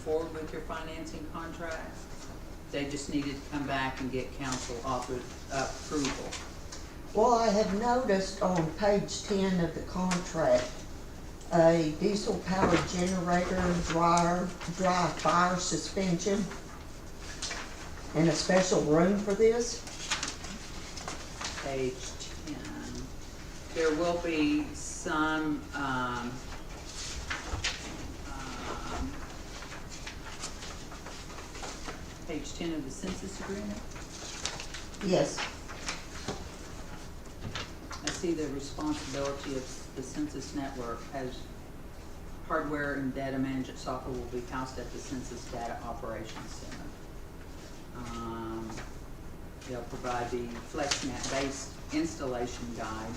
forward with your financing contract. They just needed to come back and get council approval. Well, I have noticed on page 10 of the contract, a diesel powered generator, dry fire suspension, and a special room for this. Page 10. There will be some, page 10 of the census agreement. Yes, I see the responsibility of the census network as hardware and data management software will be housed at the Census Data Operations Center. They'll provide the FlexNet-based installation guide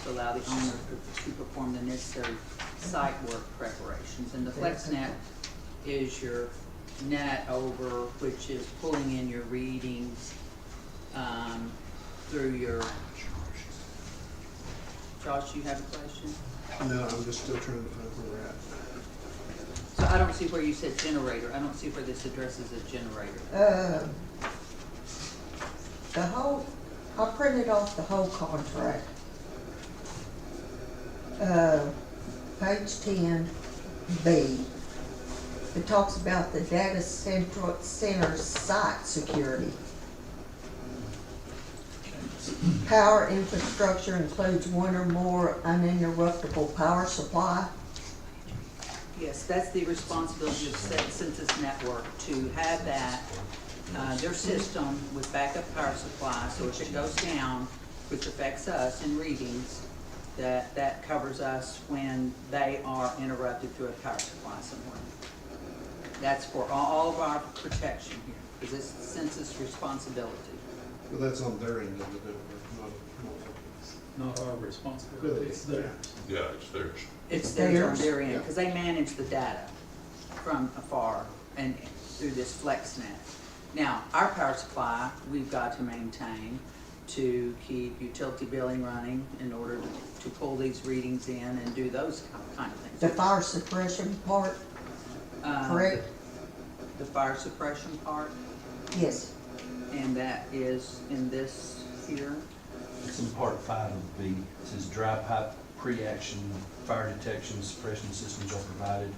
to allow the owner to perform the necessary site work preparations. And the FlexNet is your net over which is pulling in your readings through your. Josh, you have a question? No, I'm just still trying to find where we're at. So I don't see where you said generator. I don't see where this addresses a generator. I printed off the whole contract. Page 10B. It talks about the data center site security. Power infrastructure includes one or more uninterruptible power supply. Yes, that's the responsibility of Census Network to have that, their system with backup power supply, so if it goes down, which affects us in readings, that covers us when they are interrupted through a power supply somewhere. That's for all of our protection here, because it's census responsibility. Well, that's on their end of the network, Not our responsibility. but it's theirs. Yeah, it's theirs. It's theirs on their end, Yeah. because they manage the data from afar and through this FlexNet. Now, our power supply, we've got to maintain to keep utility billing running in order to pull these readings in and do those kind of things. The fire suppression part, correct? The fire suppression part, Yes. and that is in this here. It's in part 5 of B. It says dry pipe pre-action fire detection suppression systems are provided.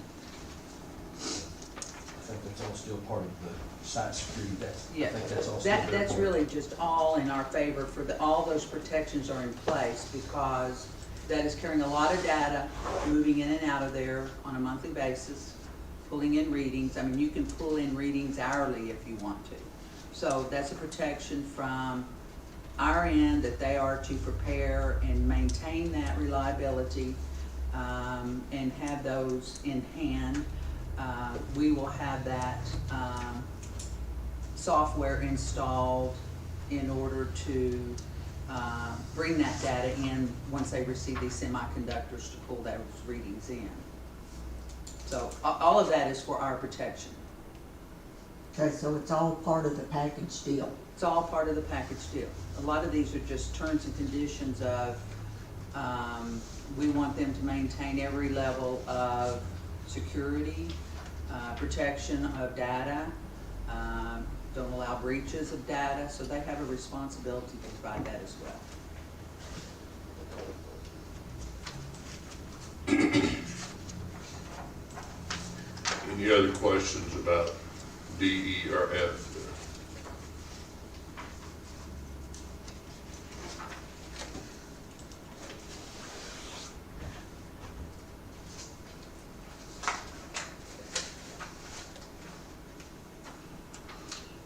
I think that's all still part of the site security. Yeah, I think that's all still there that's for it. really just all in our favor for all those protections are in place because that is carrying a lot of data, moving in and out of there on a monthly basis, pulling in readings. I mean, you can pull in readings hourly if you want to. So that's a protection from our end that they are to prepare and maintain that reliability and have those in hand. We will have that software installed in order to bring that data in once they receive these semiconductors to pull those readings in. So all of that is for our protection. Okay, so it's all part of the package deal. It's all part of the package deal. A lot of these are just terms and conditions of, we want them to maintain every level of security, protection of data, don't allow breaches of data, so they have a responsibility to provide that as well. Any other questions about D, E, or F?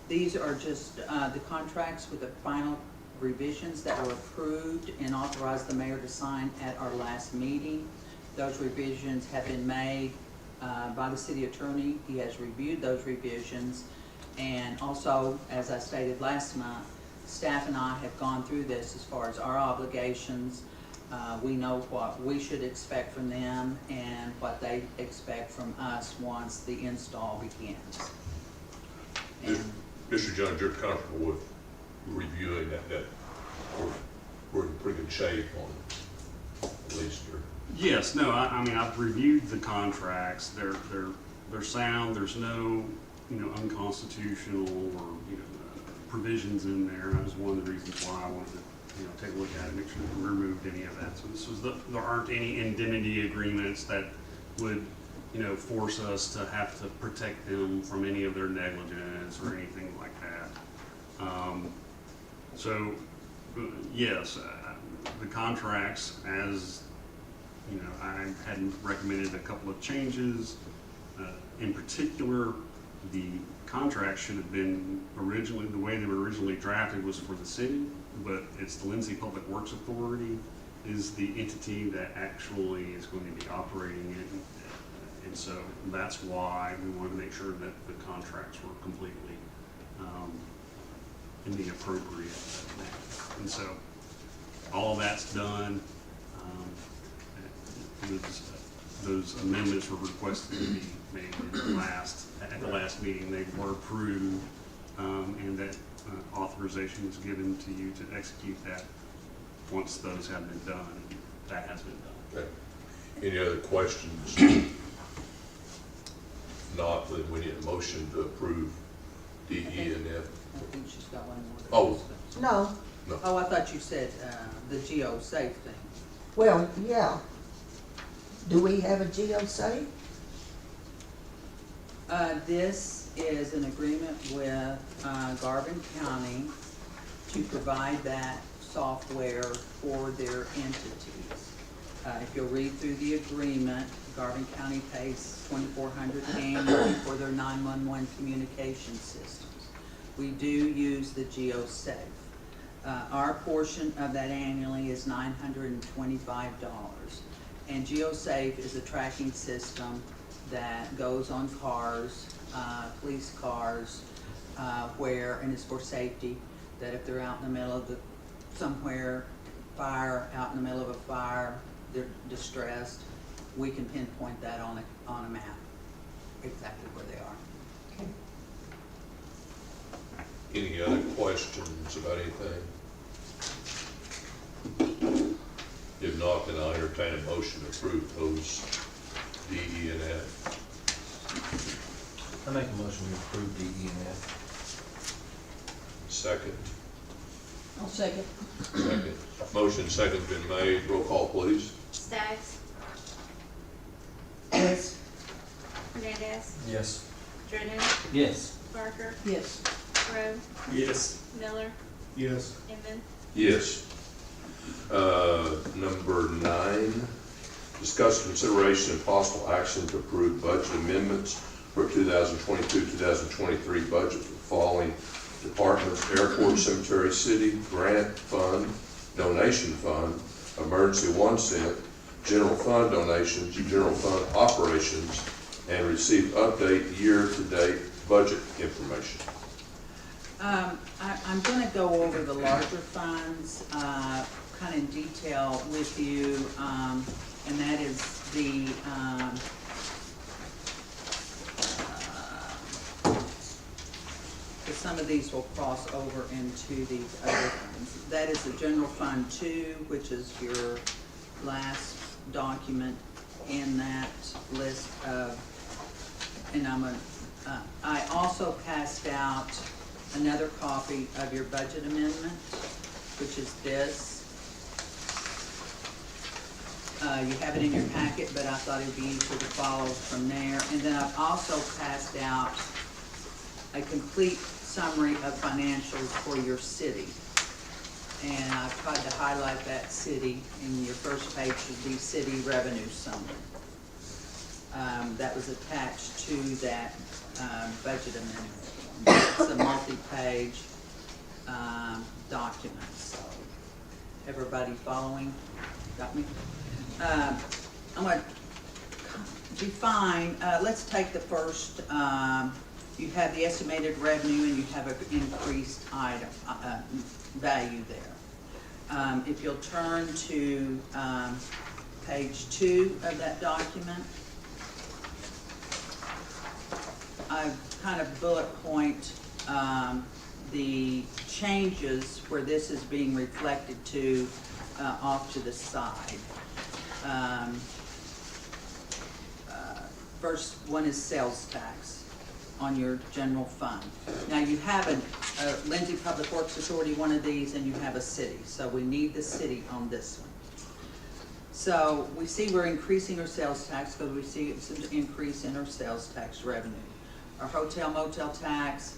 These are just the contracts with the final revisions that were approved and authorized the mayor to sign at our last meeting. Those revisions have been made by the city attorney. He has reviewed those revisions. And also, as I stated last month, staff and I have gone through this as far as our obligations. We know what we should expect from them and what they expect from us once the install begins. And Mr. Jones, you're comfortable with reviewing that we're in pretty good shape on at least your. Yes, no, I mean, I've reviewed the contracts. They're they're sound, there's no, unconstitutional or, provisions in there. And that was one of the reasons why I wanted to, take a look at it, make sure that we removed any of that. So this was there aren't any indemnity agreements that would, force us to have to protect them from any of their negligence or anything like that. So, yes, the contracts, as, I had recommended a couple of changes. In particular, the contract should have been originally, the way they were originally drafted was for the city, but it's the Lindsay Public Works Authority is the entity that actually is going to be operating it. And so that's why we wanted to make sure that the contracts were completely in the appropriate manner. And so all that's done. Those amendments were requested to be made at the last meeting. They were approved, and that authorization was given to you to execute that once those have been done. That has been done. Okay. Any other questions? Not, then we need a motion to approve D, E, and F. I think she's got one more. Oh. No, No. Oh, I thought you said, the geo-safe thing. well, yeah. Do we have a geo-safe? This is an agreement with Garvin County to provide that software for their entities. If you'll read through the agreement, Garvin County pays $2,400 annually for their 911 communication systems. We do use the geo-safe. Our portion of that annually is $925. And GeoSafe is a tracking system that goes on cars, police cars, and it's for safety, that if they're out in the middle of somewhere, out in the middle of a fire, they're distressed, we can pinpoint that on a map, exactly where they are. Okay. Any other questions about anything? If not, then I'll entertain a motion to approve those D, E, and F. I make a motion to approve D, E, and F. Second. I'll second. Second. Motion second been made. Roll call, please. Staggs, Yes. Hernandez, Yes. Drennan, Yes. Parker, Yes. Rowe, Yes. Miller, Yes. Inman. Yes. Number 9, discuss consideration and possible action to approve budget amendments for 2022-2023 budget for the following departments: Airport, Cemetery, City, Grant Fund, Donation Fund, Emergency 1 cent, General Fund donations, General Fund operations, and receive update year-to-date budget information. I'm going to go over the larger funds kind of in detail with you, and that is the some of these will cross over into these other funds. That is the General Fund 2, which is your last document in that list of, and I also passed out another copy of your budget amendment, which is this. You have it in your packet, but I thought it'd be easier to follow from there. And then I've also passed out a complete summary of financials for your city. And I've tried to highlight that city, and your first page should be city revenue summary. That was attached to that budget amendment. It's a multi-page document, so everybody following? Got me? I'm going to define, let's take the first, you have the estimated revenue and you have an increased item, value there. If you'll turn to page 2 of that document, I kind of bullet point the changes where this is being reflected to off to the side. first one is sales tax on your general fund. Now, you have a Lindsay Public Works Authority, one of these, and you have a city, so we need the city on this one. So we see we're increasing our sales tax because we see it's an increase in our sales tax revenue. Our hotel motel tax,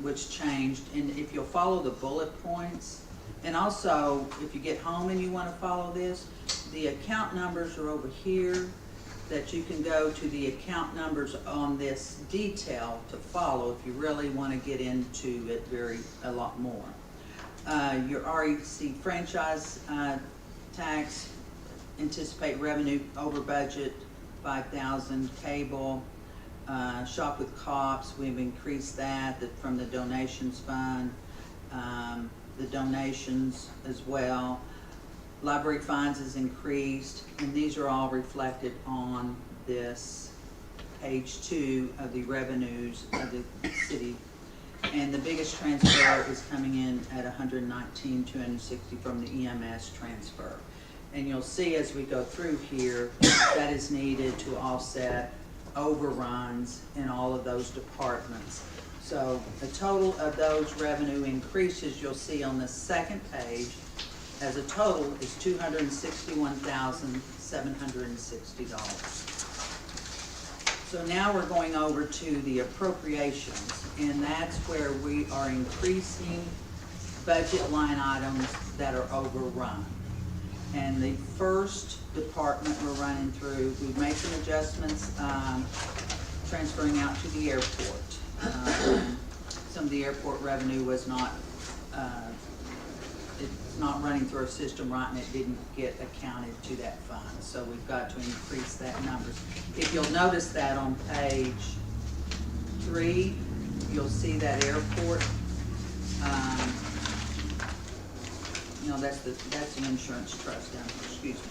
which changed, and if you'll follow the bullet points, and also if you get home and you want to follow this, the account numbers are over here that you can go to the account numbers on this detail to follow if you really want to get into it a lot more. Your REC franchise tax, anticipate revenue over budget, 5,000. Cable, shop with cops, we've increased that from the donations fund, the donations as well. Library fines is increased, and these are all reflected on this page 2 of the revenues of the city. And the biggest transfer is coming in at $119,260 from the EMS transfer. And you'll see as we go through here, that is needed to offset overruns in all of those departments. So the total of those revenue increases you'll see on the second page as a total is $261,760. So now we're going over to the appropriations, and that's where we are increasing budget line items that are overrun. And the first department we're running through, we've made some adjustments, transferring out to the airport. Some of the airport revenue was not, it's not running through our system right, and it didn't get accounted to that fund. So we've got to increase that number. If you'll notice that on page 3, you'll see that airport, no, that's the insurance trust down here, excuse me.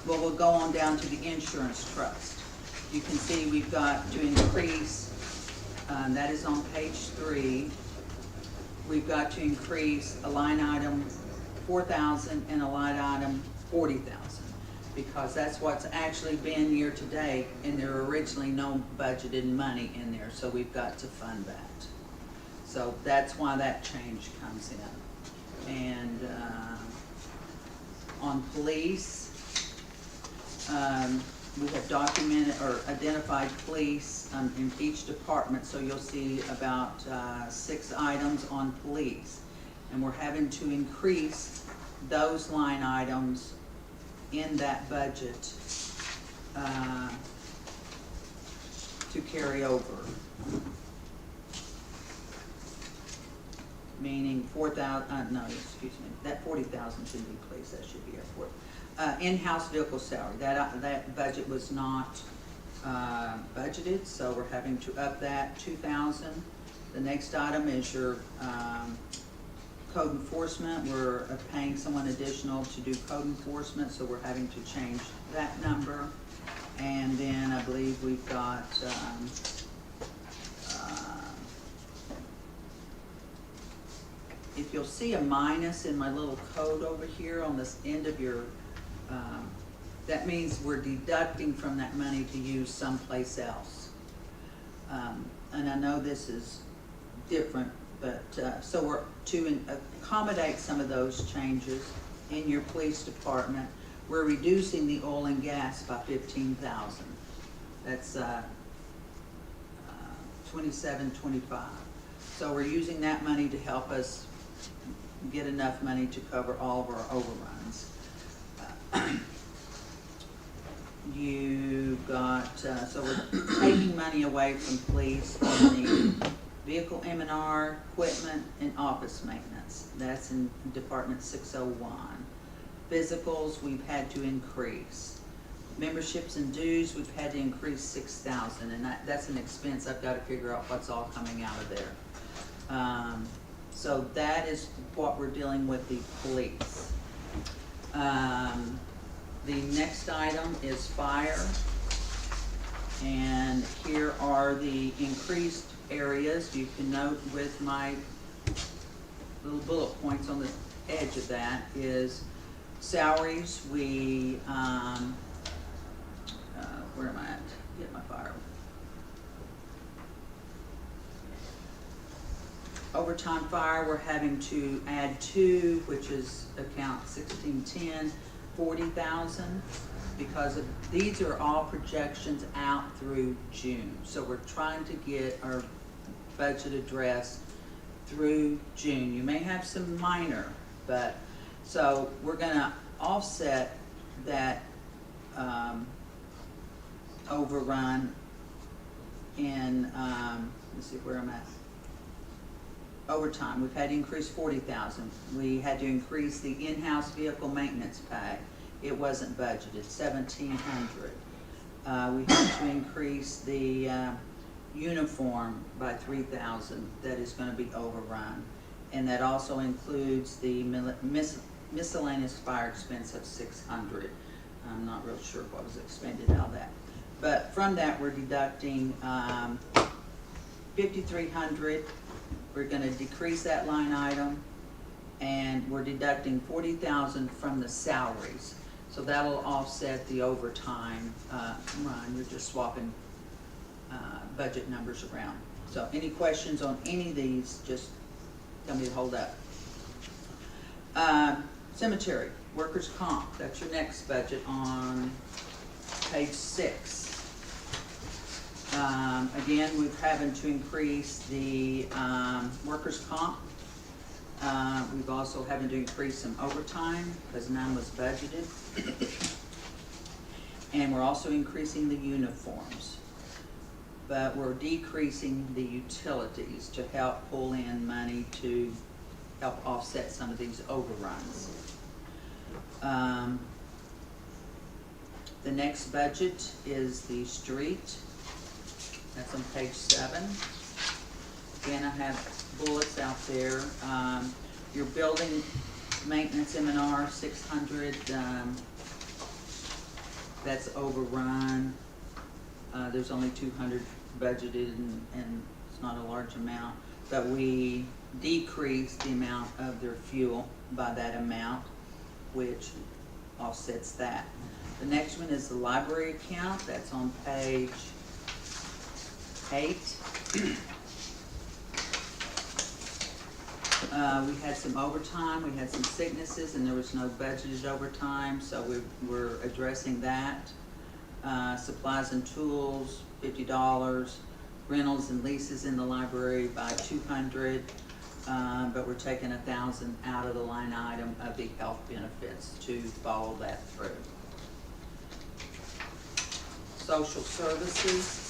Well, we'll go on down to the insurance trust. You can see we've got to increase, that is on page 3. We've got to increase a line item 4,000 and a line item 40,000, because that's what's actually been year to date, and there are originally no budgeted money in there, so we've got to fund that. So that's why that change comes in. And on police, we have documented or identified police in each department, so you'll see about 6 items on police. And we're having to increase those line items in that budget to carry over. Meaning 4,000, no, excuse me, that 40,000 should be police, that should be airport. In-house vehicle salary, that budget was not budgeted, so we're having to up that 2,000. The next item is your code enforcement. We're paying someone additional to do code enforcement, so we're having to change that number. And then I believe we've got if you'll see a minus in my little code over here on this end of your, that means we're deducting from that money to use someplace else. And I know this is different, but so we're to accommodate some of those changes in your police department. We're reducing the oil and gas by 15,000. That's 2725. So we're using that money to help us get enough money to cover all of our overruns. You've got, so we're taking money away from police on the vehicle M&R, equipment, and office maintenance. That's in Department 601. Physicals, we've had to increase. Memberships and dues, we've had to increase 6,000, and that's an expense I've got to figure out what's all coming out of there. So that is what we're dealing with the police. The next item is fire. And here are the increased areas. You can note with my little bullet points on the edge of that is salaries. We where am I at? Get my fire. Overtime fire, we're having to add two, which is account 1610, 40,000, because these are all projections out through June. So we're trying to get our budget addressed through June. You may have some minor, but, so we're gonna offset that overrun in, let's see where I'm at. Overtime, we've had to increase 40,000. We had to increase the in-house vehicle maintenance pay. It wasn't budgeted, 1,700. We had to increase the uniform by 3,000. That is gonna be overrun. And that also includes the miscellaneous fire expense of 600. I'm not real sure what was expended out of that. But from that, we're deducting 5,300. We're gonna decrease that line item, and we're deducting 40,000 from the salaries. So that'll offset the overtime. Ryan, you're just swapping budget numbers around. So any questions on any of these, just tell me to hold up. Cemetery, workers' comp, that's your next budget on page 6. Again, we're having to increase the workers' comp. We've also having to increase some overtime because none was budgeted. And we're also increasing the uniforms. But we're decreasing the utilities to help pull in money to help offset some of these overruns. The next budget is the street. That's on page 7. Again, I have bullets out there. Your building maintenance M&R 600, that's overrun. There's only 200 budgeted, and it's not a large amount. But we decreased the amount of their fuel by that amount, which offsets that. The next one is the library account. That's on page 8. We had some overtime, we had some sicknesses, and there was no budgeted overtime, so we're addressing that. Supplies and tools, $50. Rentals and leases in the library by 200, but we're taking 1,000 out of the line item of the health benefits to follow that through. Social services.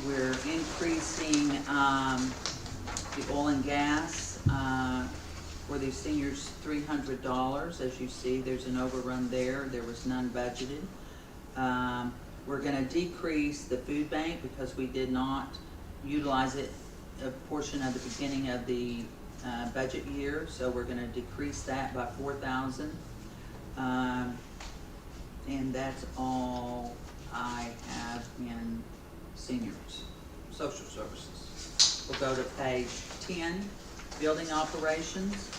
We're increasing the oil and gas for these seniors $300. As you see, there's an overrun there. There was none budgeted. We're going to decrease the food bank because we did not utilize it a portion of the beginning of the budget year. So we're going to decrease that by 4,000. And that's all I have in seniors, social services. We'll go to page 10, building operations.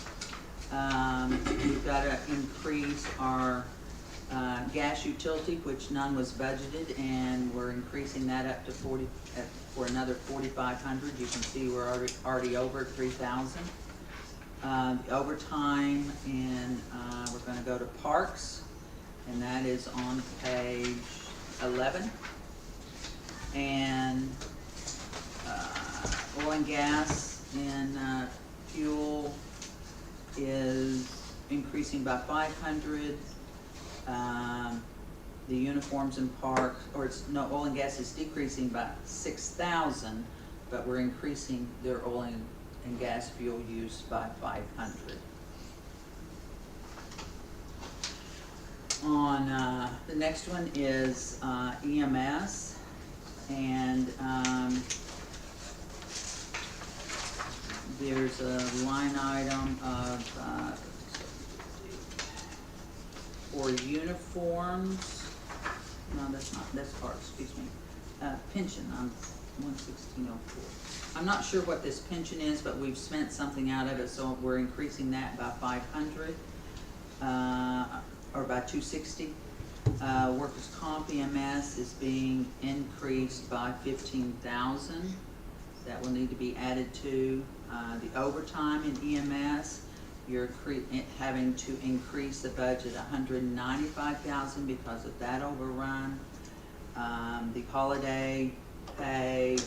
We've got to increase our gas utility, which none was budgeted, and we're increasing that up to 40 for another 4,500. You can see we're already over 3,000. Overtime, and we're going to go to parks, and that is on page 11. And oil and gas and fuel is increasing by 500. The uniforms and parks, oil and gas is decreasing by 6,000, but we're increasing their oil and gas fuel use by 500. On the next one is EMS. And there's a line item of for uniforms. No, that's not. That's part. Excuse me. Pension. I'm 11604. I'm not sure what this pension is, but we've spent something out of it, so we're increasing that by 500, or by 260. Workers' comp EMS is being increased by 15,000. That will need to be added to. The overtime in EMS, you're having to increase the budget 195,000 because of that overrun. The holiday pay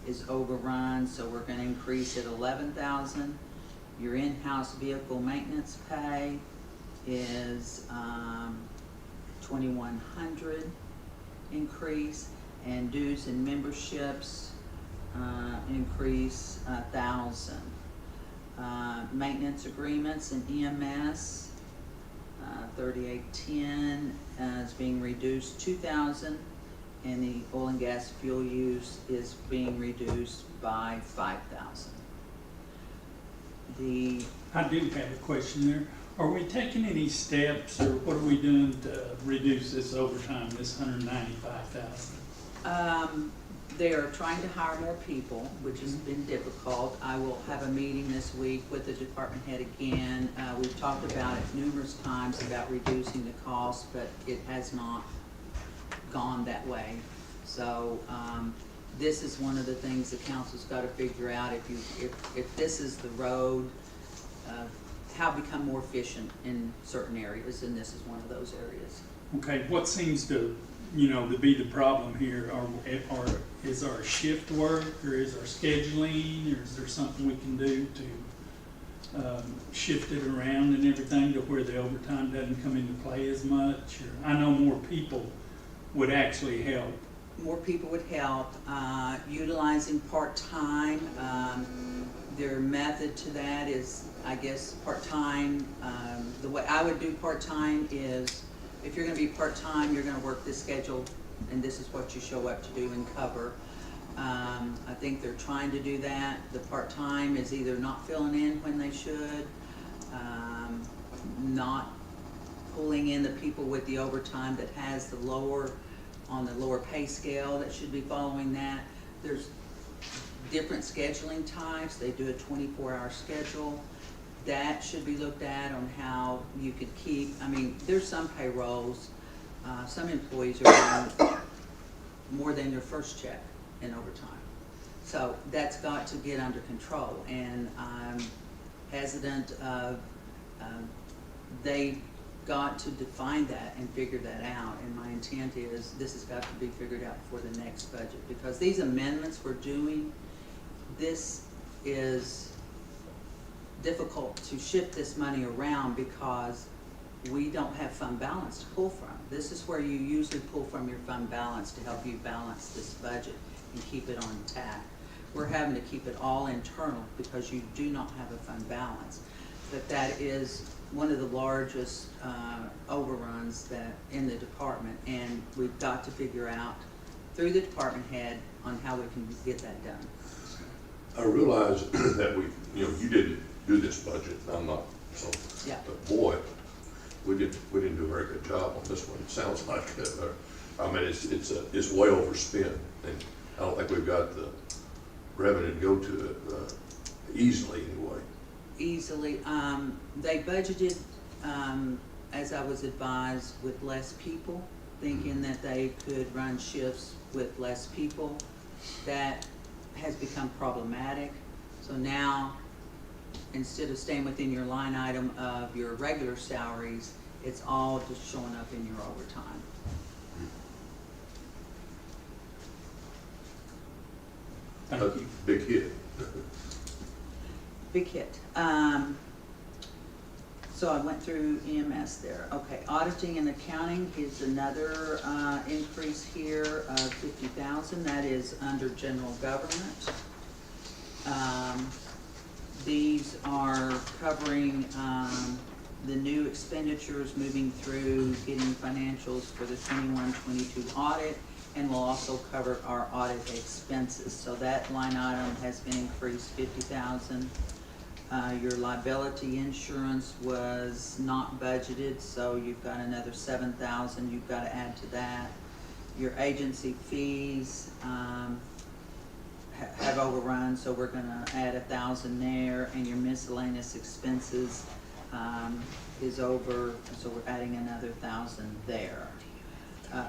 is overrun, so we're gonna increase it 11,000. Your in-house vehicle maintenance pay is 2,100 increase, and dues and memberships increase 1,000. Maintenance agreements in EMS, 3810 is being reduced 2,000, and the oil and gas fuel use is being reduced by 5,000. I do have a question there. Are we taking any steps, or what are we doing to reduce this overtime, this 195,000? They are trying to hire more people, which has been difficult. I will have a meeting this week with the department head again. We've talked about it numerous times about reducing the cost, but it has not gone that way. So this is one of the things the council's got to figure out. If this is the road, how to become more efficient in certain areas, and this is one of those areas. Okay, what seems to, to be the problem here, is our shift work, or is our scheduling, or is there something we can do to shift it around and everything to where the overtime doesn't come into play as much? Or, I know more people would actually help. More people would help. Utilizing part-time, their method to that is, I guess, part-time. The way I would do part-time is, if you're going to be part-time, you're going to work this schedule, and this is what you show up to do and cover. I think they're trying to do that. The part-time is either not filling in when they should, not pulling in the people with the overtime that has the lower pay scale that should be following that. There's different scheduling types. They do a 24-hour schedule. That should be looked at on how you could keep, there's some payrolls, some employees are getting more than their first check in overtime. So that's got to get under control, and I'm hesitant of, they got to define that and figure that out, and my intent is this has got to be figured out before the next budget, because these amendments we're doing, this is difficult to shift this money around because we don't have fund balance to pull from. This is where you usually pull from your fund balance to help you balance this budget and keep it on tack. We're having to keep it all internal because you do not have a fund balance. But that is one of the largest overruns that in the department, and we've got to figure out through the department head on how we can get that done. I realize that you didn't do this budget, I'm not, so, Yeah. but boy, we didn't do a very good job on this one. It sounds like, it's way overspent, and I don't think we've got the revenue to go to it easily anyway. Easily. They budgeted, as I was advised, with less people, thinking that they could run shifts with less people. That has become problematic. So now, instead of staying within your line item of your regular salaries, it's all just showing up in your overtime. Thank That's you. a big hit. Big hit. So I went through EMS there. Okay, auditing and accounting is another increase here of 50,000. That is under general government. These are covering the new expenditures, moving through getting financials for the 21-22 audit, and will also cover our audit expenses. So that line item has been increased 50,000. Your liability insurance was not budgeted, so you've got another 7,000 you've got to add to that. Your agency fees, have overrun, so we're gonna add 1,000 there, and your miscellaneous expenses, is over, so we're adding another 1,000 there.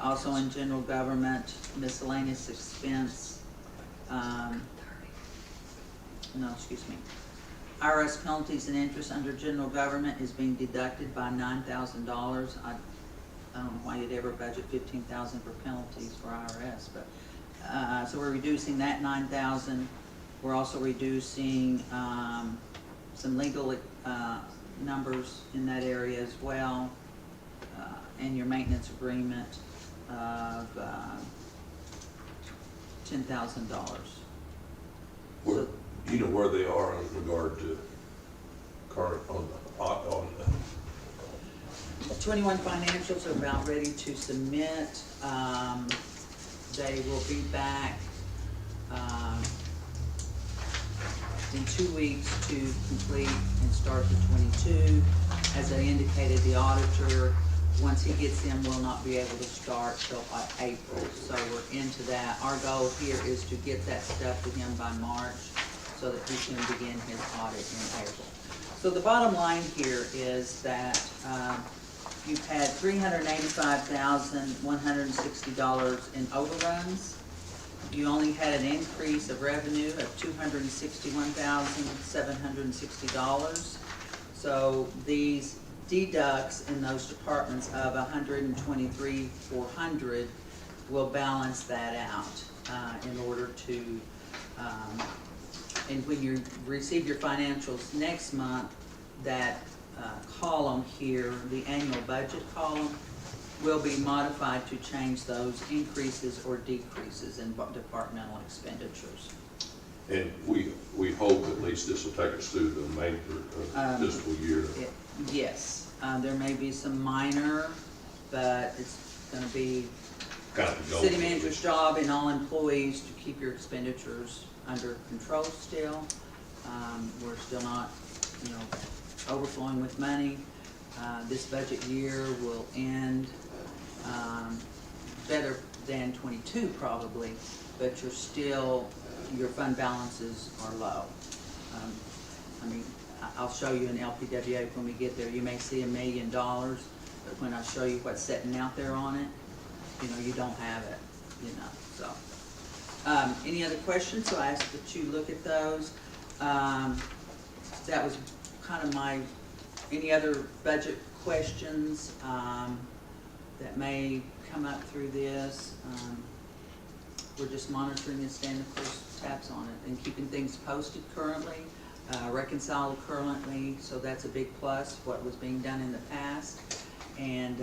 Also in general government, miscellaneous expense, IRS penalties and interest under general government is being deducted by $9,000. I don't know why you'd ever budget $15,000 for penalties for IRS, but, so we're reducing that 9,000. We're also reducing, some legal, numbers in that area as well, and your maintenance agreement of, $10,000. Where, do you know where they are in regard to current, on The 21 financials are about ready to submit. They will be back in 2 weeks to complete and start the 22. As I indicated, the auditor, once he gets in, will not be able to start till April. So we're into that. Our goal here is to get that stuff to him by March so that he can begin his audit in April. So the bottom line here is that you've had $385,160 in overruns. You only had an increase of revenue of $261,760. So these deducts in those departments of $123,400 will balance that out in order to, and when you receive your financials next month, that column here, the annual budget column, will be modified to change those increases or decreases in departmental expenditures. And we hope at least this will take us through the remainder of the fiscal year. Yes, there may be some minor, but it's gonna be Kind of go. city manager's job and all employees to keep your expenditures under control still. We're still not, overflowing with money. This budget year will end better than 22 probably, but your fund balances are low. I'll show you in LPWA when we get there. You may see $1 million, but when I show you what's sitting out there on it, you don't have it, so. Any other questions? So I ask that you look at those. That was kind of any other budget questions that may come up through this. We're just monitoring and staying the course tabs on it and keeping things posted currently, reconciled currently, so that's a big plus, what was being done in the past. And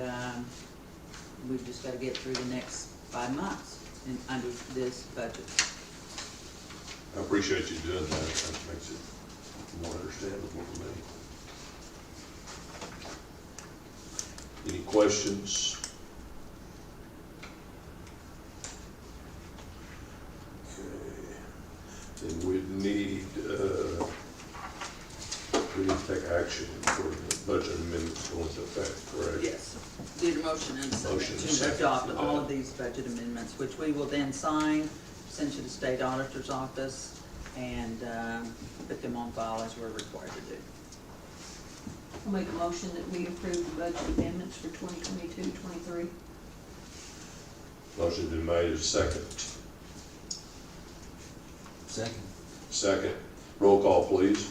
we've just got to get through the next 5 months under this budget. I appreciate you doing that. That makes it more understandable to me. Any questions? Okay. Then we'd need to take action for the budget amendments going into effect, correct? Yes. Need a motion and a Motion second and to second adopt for all that. of these budget amendments, which we will then sign, send to the state auditor's office, and put them on file as we're required to do. I'll make a motion that we approve the budget amendments for 2022-23. Motion been made as second. Second. Second. Roll call, please.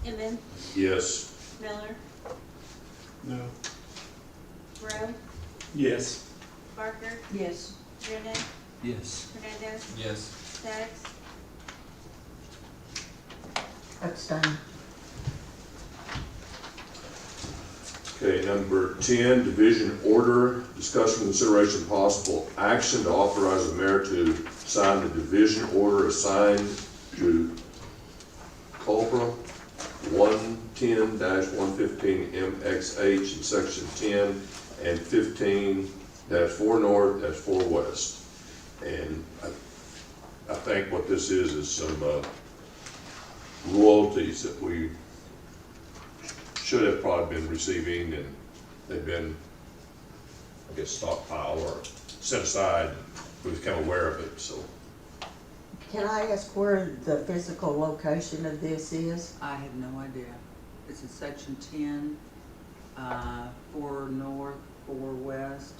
Inman, Yes. Miller, No. Rowe, Yes. Barker, Yes. Renee, Yes. Hernandez, Yes. Staggs, Abstain. Okay, number 10, division order, discussion, consideration, possible action to authorize the mayor to sign the division order assigned to Cobra 110-115 MXH in section 10 and 15-4 north, 4 west. And I think what this is some royalties that we should have probably been receiving, and they've been, I guess, stockpile or set aside. We become aware of it, so. Can I ask where the physical location of this is? I have no idea. It's in section 10, 4 north, 4 west.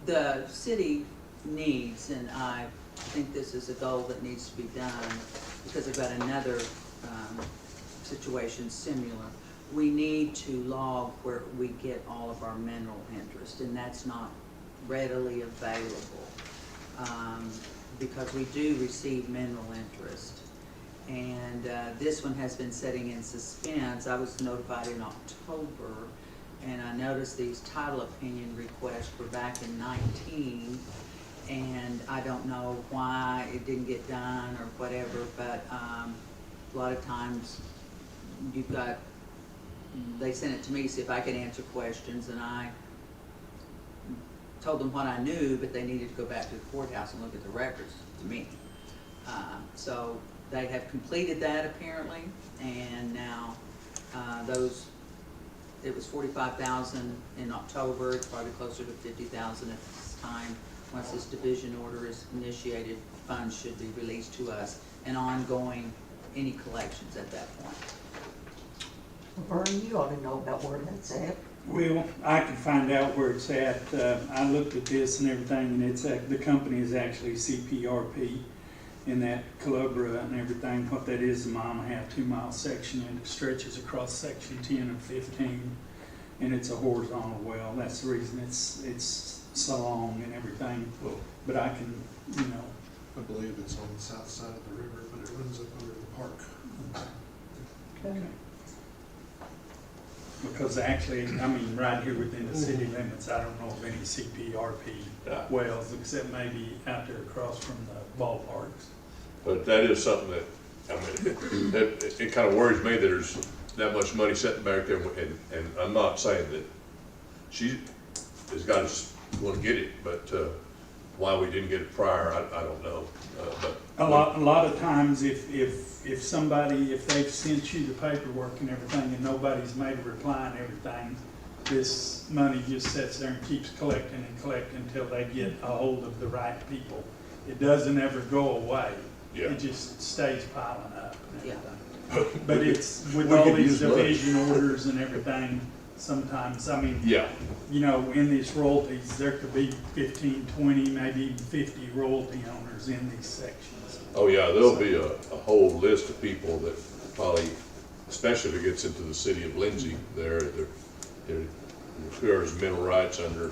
The city needs, and I think this is a goal that needs to be done, because I've got another situation similar. We need to log where we get all of our mineral interest, and that's not readily available, because we do receive mineral interest. And this one has been sitting in suspense. I was notified in October, and I noticed these title opinion requests were back in 19, and I don't know why it didn't get done or whatever, but a lot of times you've got, they sent it to me to see if I could answer questions, and I told them what I knew, but they needed to go back to the courthouse and look at the records to me. So they have completed that apparently, and now those, it was 45,000 in October, it's probably closer to 50,000 at this time. Once this division order is initiated, funds should be released to us, and ongoing any collections at that point. Vern, you ought to know about where that's at. Well, I can find out where it's at. I looked at this and everything, and it's the company is actually CPRP in that Calabria and everything. What that is a 1.5 2-mile section, and it stretches across section 10 and 15, and it's a horizontal well. That's the reason it's so long and everything. But I can, you know. I believe it's on the south side of the river, but it runs up under the park. Okay. Because actually, I mean, right here within the city limits, I don't know of any CPRP wells, except maybe out there across from the ballparks. But that is something that, I mean, it kind of worries me that there's that much money sitting back there, and I'm not saying that she has got to want to get it, but why we didn't get it prior, I don't know. But A lot of times, if somebody, if they've sent you the paperwork and everything, and nobody's made a reply and everything, this money just sits there and keeps collecting and collecting until they get a hold of the right people. It doesn't ever go away. Yeah. It just stays piling up and Yeah. everything. But it's, with We all could these use money. division orders and everything, sometimes, I mean, yeah, you know, in these royalties, there could be 15, 20, maybe even 50 royalty owners in these sections. oh yeah, there'll be a whole list of people that probably, especially if it gets into the city of Lindsay, whoever's mineral rights under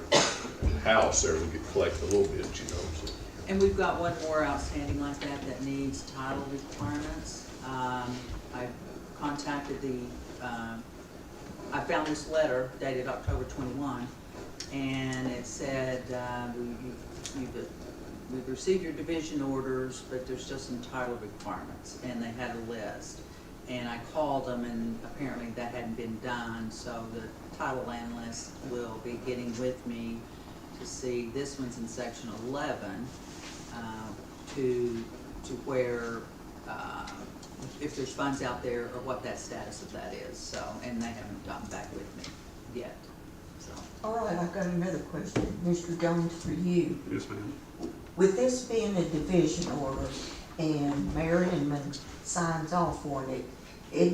house there will get collected a little bit, you know. So. And we've got one more outstanding like that needs title requirements. I contacted I found this letter dated October 21, and it said, we've received your division orders, but there's still some title requirements, and they had a list. And I called them, and apparently that hadn't been done, so the title analyst will be getting with me to see, this one's in section 11, to where, if there's funds out there, or what that status of that is, so, and they haven't gotten back with me yet, so. All right, I've got another question, Mr. Jones, for you. Yes, ma'am. With this being a division order and Mayor Inman signs off on it,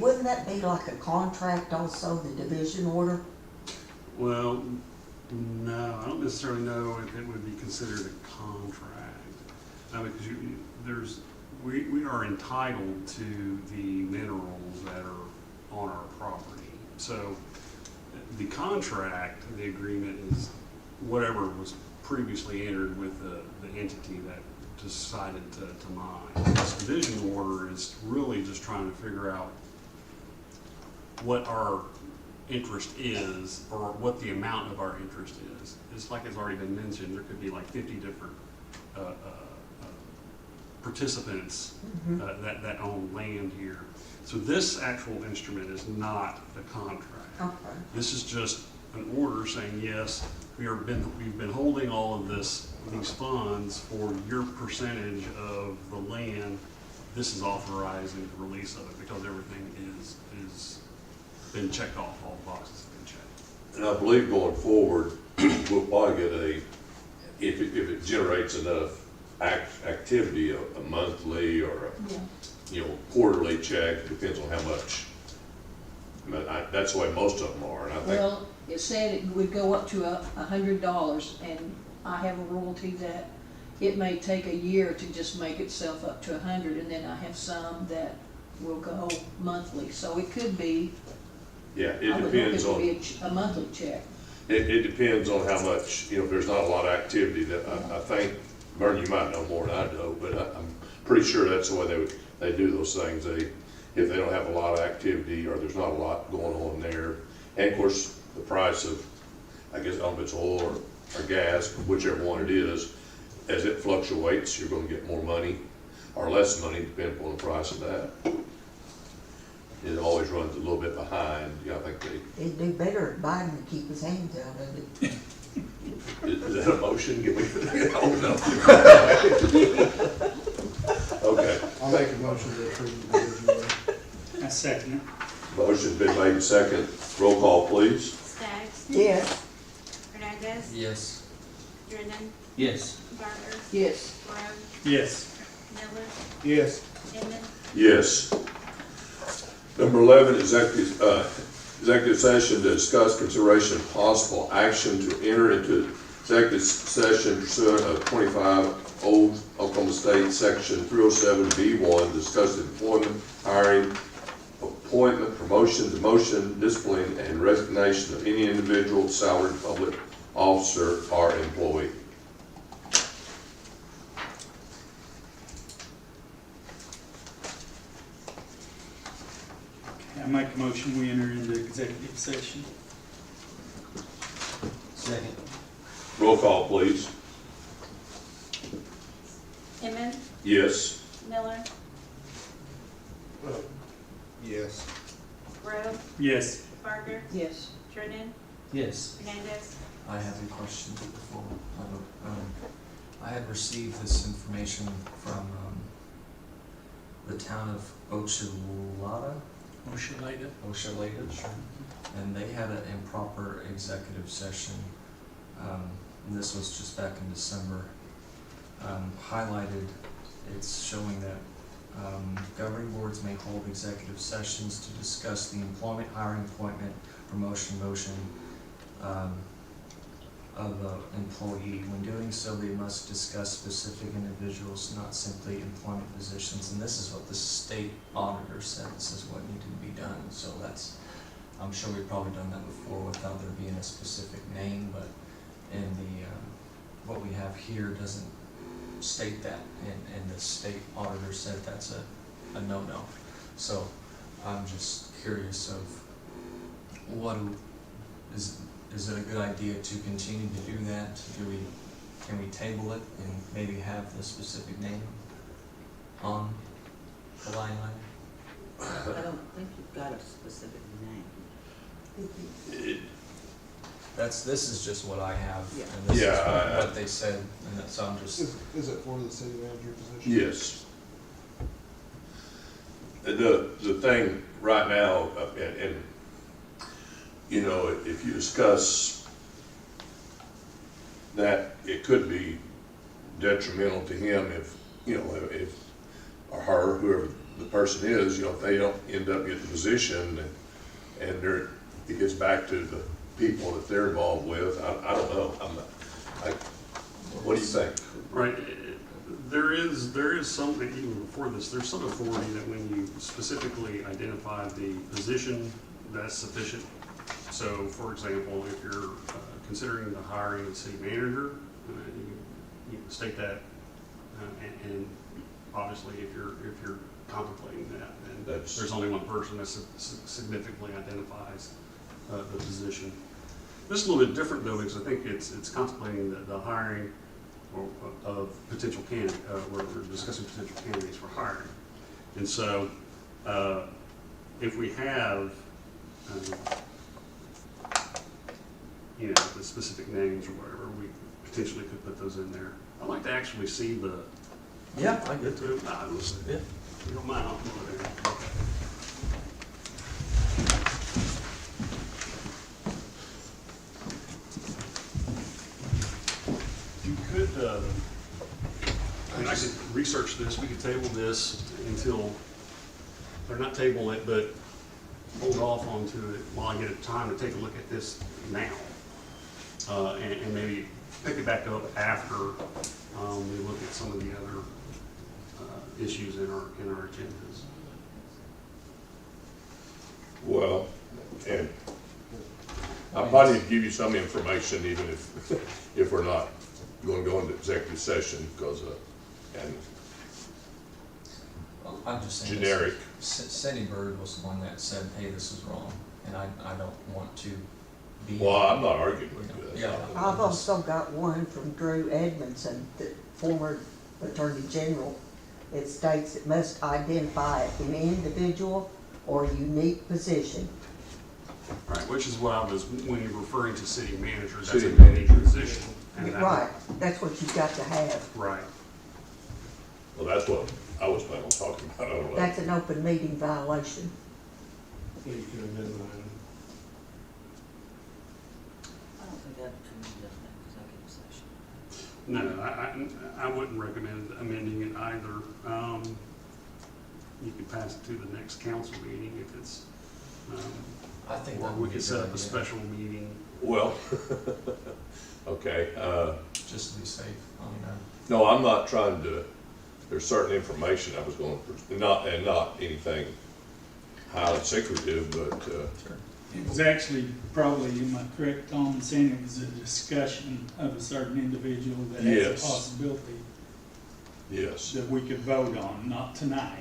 wouldn't that be like a contract also, the division order? Well, no, I don't necessarily know if it would be considered a contract. Because we are entitled to the minerals that are on our property. So the contract, the agreement is whatever was previously entered with the entity that decided to mine. This division order is really just trying to figure out what our interest is, or what the amount of our interest is. It's like it's already been mentioned, there could be like 50 different participants that own land here. So this actual instrument is not the contract. Okay. This is just an order saying, yes, we've been holding all of these funds for your percentage of the land. This is authorizing the release of it because everything is been checked off, all the boxes have been checked. And I believe going forward, we'll probably get if it generates enough activity, a monthly or Yeah. quarterly check, depends on how much. I mean, that's the way most of them are, and I think, Well, it said it would go up to $100, and I have a royalty that it may take a year to just make itself up to 100, and then I have some that will go monthly, so it could be, yeah, I it would hope depends it would on, be a monthly check. it depends on how much, if there's not a lot of activity, that I think, Vernon, you might know more than I know, but I'm pretty sure that's the way they do those things. If they don't have a lot of activity, or there's not a lot going on there, and of course, the price of, I guess, I don't know if it's oil or gas, whichever one it is, as it fluctuates, you're gonna get more money or less money, depending upon the price of that. It always runs a little bit behind, I think They'd do better at Biden to keep his hands out of it. is that a motion? Give me, oh, no. Okay, I'll make a motion to approve the division. I second it. motion's been made second, roll call, please. Staggs. Yes, Hernandez. Yes. Brennan. Yes. Barker. Yes. Rowe. Yes. Miller. Yes. Inman. Yes. Number 11, executive session to discuss consideration of possible action to enter into executive session pursuant of 25 Old Oklahoma State Section 307B1, discuss employment, hiring, appointment, promotion, demotion, discipline, and resignation of any individual, salaried public officer or employee. I make a motion, we enter into executive session. Second. Roll call, please. Inman. Yes. Miller. Yes. Rowe. Yes. Barker. Yes. Brennan. Yes. Hernandez. I have a question before. I had received this information from the town of Ochalata, and they had an improper executive session. And this was just back in December. Highlighted, it's showing that governing boards may hold executive sessions to discuss the employment, hiring, appointment, promotion, motion of an employee. When doing so, they must discuss specific individuals, not simply employment positions. And this is what the state auditor said, this is what needed to be done. So that's, I'm sure we've probably done that before without there being a specific name, but in the, what we have here doesn't state that, and the state auditor said that's a no-no. So I'm just curious of is it a good idea to continue to do that? Can we table it and maybe have the specific name on the line item? I don't think you've got a specific name. This is just what I have, Yeah. and this Yeah, is what they said, and that's, so I'm just, Is it for the city manager position? Yes. The thing right now, and if you discuss that, it could be detrimental to him if or her, whoever the person is, if they don't end up getting the position and it gets back to the people that they're involved with. I don't know. What do you think? Right, there is something, even before this, there's some authority that when you specifically identify the position, that's sufficient. So, for example, if you're considering the hiring of the city manager, you state that, and obviously if you're contemplating that, then there's only one person that significantly identifies the position. This is a little bit different though, because I think it's contemplating the hiring of potential candidates. We're discussing potential candidates for hiring, and so if we have the specific names or whatever, we potentially could put those in there. I'd like to actually see the. yeah, I get to. Yeah. You don't mind, I'll put it there. Okay. You could, I mean, I could research this, we could table this until, or not table it, but hold off onto it while I get time to take a look at this now. And maybe pick it back up after, we look at some of the other, issues in our agendas. Well, and I'll probably give you some information even if we're not going to go into executive session because, and Well, I'm just saying. generic. Cindy Bird was the one that said, hey, this is wrong, and I don't want to be. Well, I'm not arguing with you. Yeah. I've also got one from Drew Edmondson, the former Attorney General. It states it must identify an individual or unique position. All right, which is what I was, when you're referring to city manager, that's City a unique position. and that- Right, that's what you've got to have. Right. Well, that's what I was planning on talking about. I don't know. That's an open meeting violation. Yeah, you could amend mine. I don't think that can be done in executive session. No, I wouldn't recommend amending it either. You could pass it to the next council meeting if it's, I think or that we would be a could set good up a idea, special meeting. Well, okay, just to be safe, I mean, no, I'm not trying to, there's certain information I was going to, not anything highly secretive, but, sure. It was actually probably, am I correct, Tom, saying it was a discussion of a certain individual that has Yes. a possibility yes. that we could vote on, not tonight.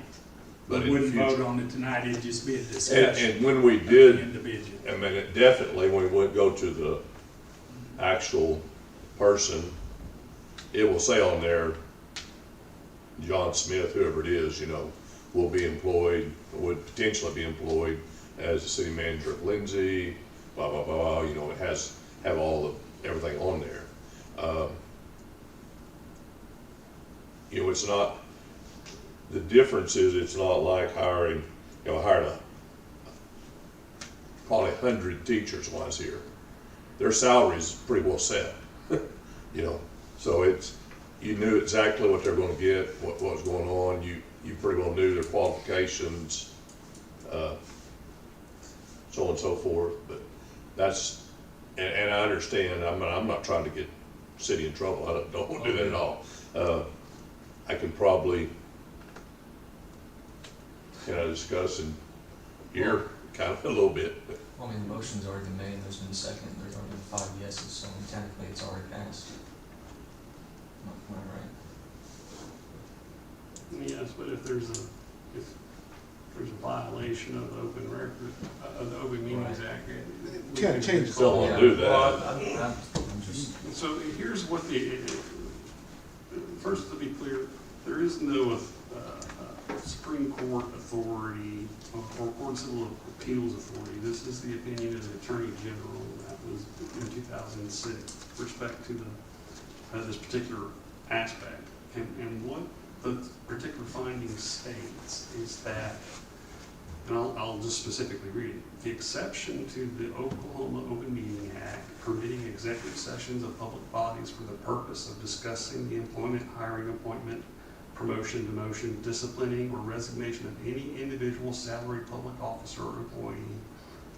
But We in the wouldn't vote future. on it tonight, it'd just be a And, discussion and when we of the did, individual. I mean, it definitely, when we went, go to the actual person, it will say on there, John Smith, whoever it is, you know, will be employed, would potentially be employed as the city manager of Lindsay, blah, blah, blah, you know, it has, have all of, everything on there. You know, it's not, the difference is it's not like hiring, you know, I hired probably 100 teachers when I was here. Their salary's pretty well set, you know, so it's, you knew exactly what they're gonna get, what was going on, you pretty well knew their qualifications, so on and so forth, but that's, and I understand, I'm not trying to get city in trouble, I don't want to do that at all. I can probably, can I discuss and hear kind of a little bit? I mean, the motion's already been made, there's been a second, there's already been 5 yeses, so technically it's already passed. Am I right? Yes, but if there's a violation of the open record, of the Open Meetings Act. we Can't could change Don't want to do Well, that. I'm just, So here's what first to be clear, there is no Supreme Court authority or Court of Civil Appeals authority. This is the opinion of the Attorney General that was in 2006 with respect to this particular aspect. And what the particular finding states is that, and I'll just specifically read it, the exception to the Oklahoma Open Meeting Act permitting executive sessions of public bodies for the purpose of discussing the employment, hiring, appointment, promotion, demotion, disciplining, or resignation of any individual salaried public officer or employee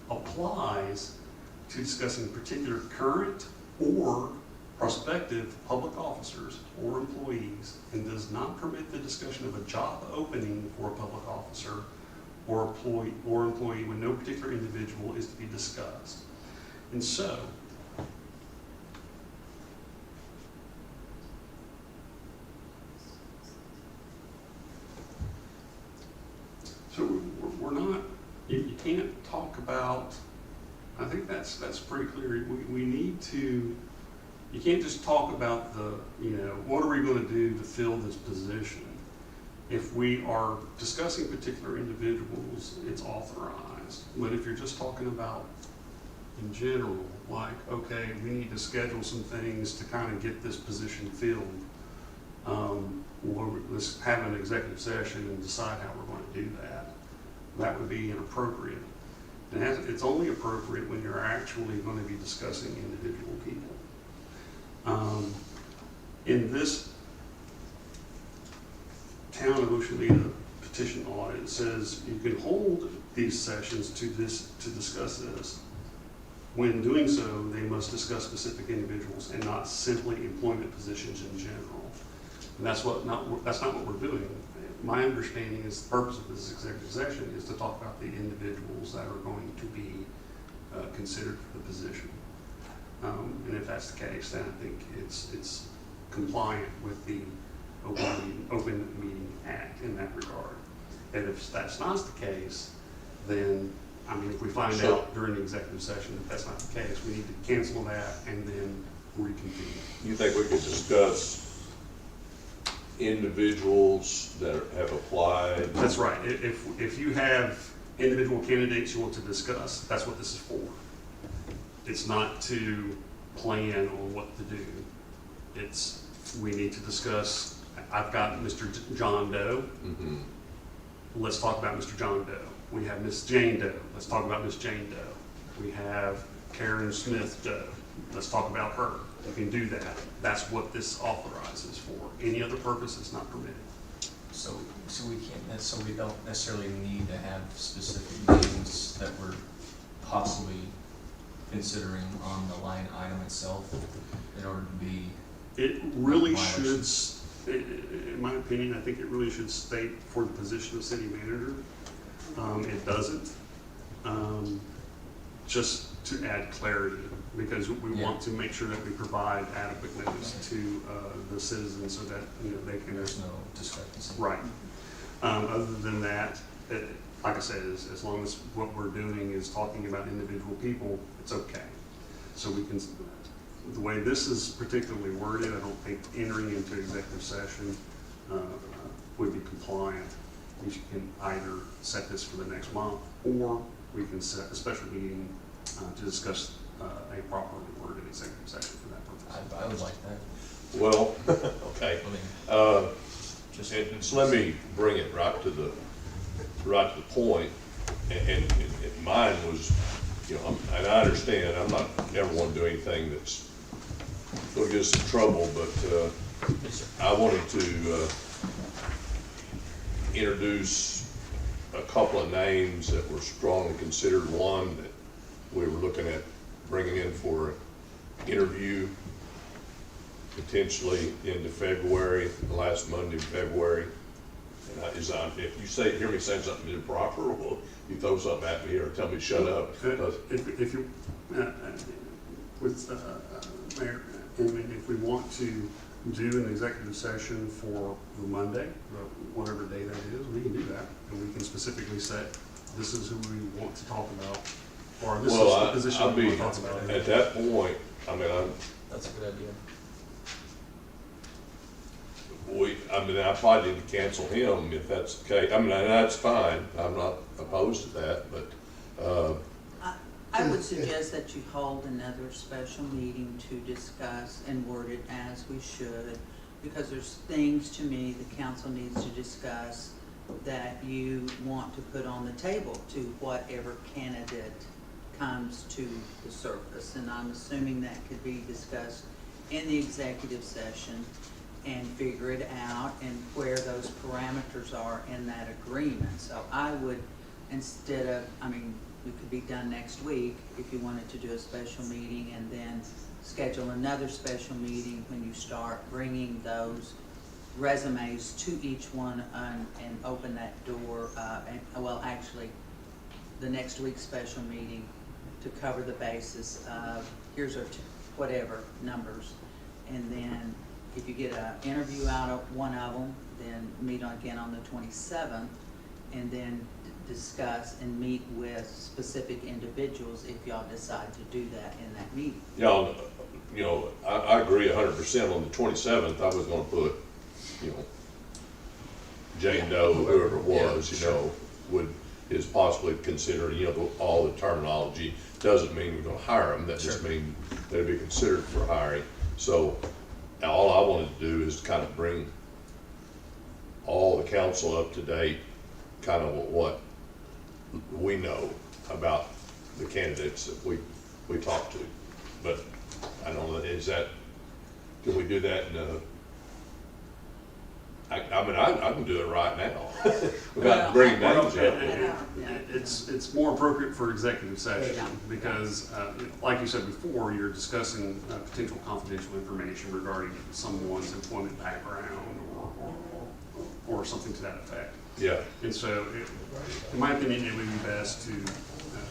applies to discussing particular current or prospective public officers or employees and does not permit the discussion of a job opening for a public officer or employee when no particular individual is to be discussed. And so, we're not, you can't talk about, I think that's pretty clear. We need to, you can't just talk about what are we going to do to fill this position? If we are discussing particular individuals, it's authorized. But if you're just talking about in general, like, okay, we need to schedule some things to kind of get this position filled, or let's have an executive session and decide how we're going to do that, that would be inappropriate. And it's only appropriate when you're actually going to be discussing individual people. In this town of Oshaleta petition audit, it says you can hold these sessions to discuss this. When doing so, they must discuss specific individuals and not simply employment positions in general. And that's not what we're doing. My understanding is the purpose of this executive session is to talk about the individuals that are going to be considered for the position. And if that's the case, then I think it's compliant with the Open Meeting Act in that regard. And if that's not the case, then, I mean, if we find out during the executive session that that's not the case, we need to cancel that and then reconvene. You think we could discuss individuals that have applied? That's right. If you have individual candidates you want to discuss, that's what this is for. It's not to plan on what to do. We need to discuss, I've got Mr. John Doe. Mm-hmm. Let's talk about Mr. John Doe. We have Miss Jane Doe. Let's talk about Miss Jane Doe. We have Karen Smith Doe. Let's talk about her. We can do that. That's what this authorizes for. Any other purpose is not permitted. So we don't necessarily need to have specific names that we're possibly considering on the line item itself in order to be. It really should, in my opinion, I think it really should state for the position of city manager. It doesn't, just to add clarity, because we want to make sure that we provide adequate notice to the citizens so that, you know, they can. There's no discrepancy. Right. Other than that, like I said, as long as what we're doing is talking about individual people, it's okay. So we can, the way this is particularly worded, I don't think entering into executive session would be compliant. We can either set this for the next month, or we can set a special meeting to discuss a properly worded executive session for that purpose. I would like that. Well, okay. I mean, So let me bring it right to the point. And mine was, you know, and I understand, I'm not never want to do anything that's going to get us in trouble, but I wanted to introduce a couple of names that were strongly considered. One that we were looking at bringing in for an interview potentially into February, the last Monday of February. And if you hear me saying something improper, well, you throw something at me or tell me to shut up. If you, with Mayor, if we want to do an executive session for the Monday, whatever day that is, we can do that. And we can specifically say, this is who we want to talk about, or this is the position we want to talk about. At that point, I mean, that's a good idea. I probably need to cancel him if that's the case. I mean, that's fine. I'm not opposed to that, but, I would suggest that you hold another special meeting to discuss and word it as we should, because there's things to me the council needs to discuss that you want to put on the table to whatever candidate comes to the surface. And I'm assuming that could be discussed in the executive session and figure it out and where those parameters are in that agreement. So I would, instead of, I mean, we could be done next week if you wanted to do a special meeting, and then schedule another special meeting when you start bringing those resumes to each one and open that door, well, actually, the next week's special meeting to cover the basis of, here's our whatever numbers. And then if you get an interview out of one of them, then meet again on the 27th, and then discuss and meet with specific individuals if y'all decide to do that in that meeting. y'all, you know, I agree 100%. On the 27th, I was going to put, you know, Jane Doe, whoever it was, you know, is possibly considered, you know, all the terminology. Doesn't mean we're going to hire them. That just means they'll be considered for hiring. So all I wanted to do is kind of bring all the council up to date, kind of what we know about the candidates that we talked to. But I don't know, can we do that in I mean, I can do it right now, Well, without bringing Well, names up. it's more appropriate for executive session, Yeah. because, like you said before, you're discussing potential confidential information regarding someone's employment background or something to that effect. Yeah, And so, in my opinion, it would be best to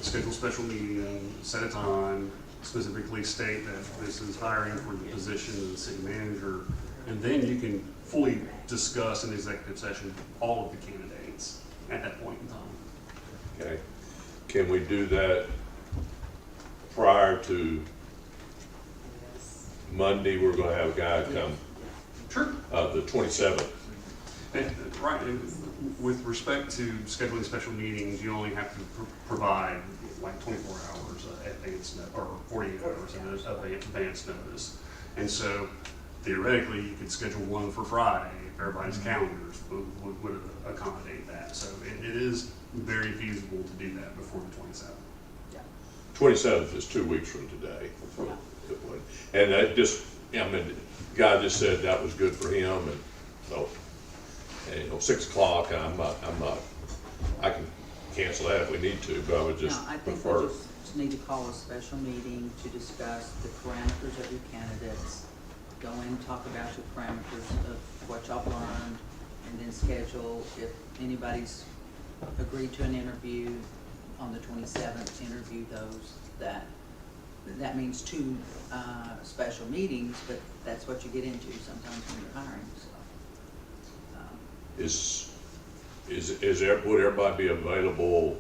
schedule a special meeting, set a time, specifically state that this is hiring for the position of the city manager, and then you can fully discuss in the executive session all of the candidates at that point in time. okay. Can we do that prior to Monday? We're gonna have a guy come, Sure. the 27th. Right, and with respect to scheduling special meetings, you only have to provide like 24 hours advance, or 48 hours of advance notice. And so theoretically, you could schedule one for Friday if everybody's calendars would accommodate that. So it is very feasible to do that before the 27th. 27th is 2 weeks from today. And that just, I mean, the guy just said that was good for him, and so, and 6 o'clock, and I'm not, I can cancel that if we need to, but I would just No, I think prefer. we just need to call a special meeting to discuss the parameters of your candidates. Go in, talk about your parameters of what y'all learned, and then schedule, if anybody's agreed to an interview on the 27th, interview those. That means 2 special meetings, but that's what you get into sometimes when you're hiring, so. Would everybody be available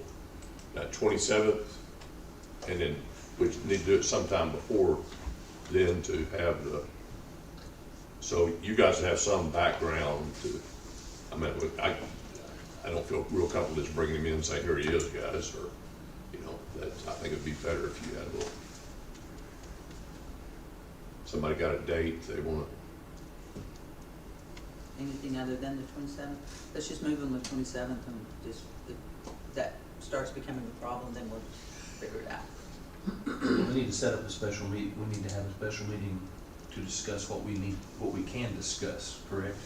that 27th? And then we need to do it sometime before then to have so you guys have some background to, I mean, I don't feel real comfortable just bringing him in and saying, here he is, guys, or, that, I think it'd be better if you had a little, somebody got a date they want. Anything other than the 27th? Let's just move on the 27th, and just, if that starts becoming a problem, then we'll figure it out. We need to set up a special meeting, we need to have a special meeting to discuss what we can discuss, correct?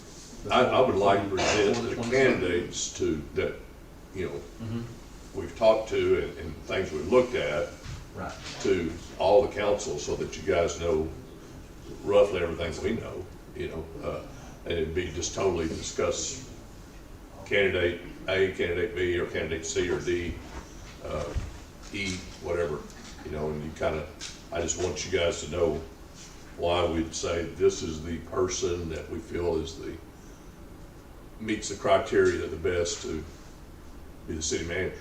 I would like to present Before the 27th. candidates to, that, we've talked to and things we've looked at, Right. to all the council, so that you guys know roughly everything we know, and it'd be just totally discuss candidate A, candidate B, or candidate C or D, E, whatever, and you kind of, I just want you guys to know why we'd say this is the person that we feel meets the criteria the best to be the city manager,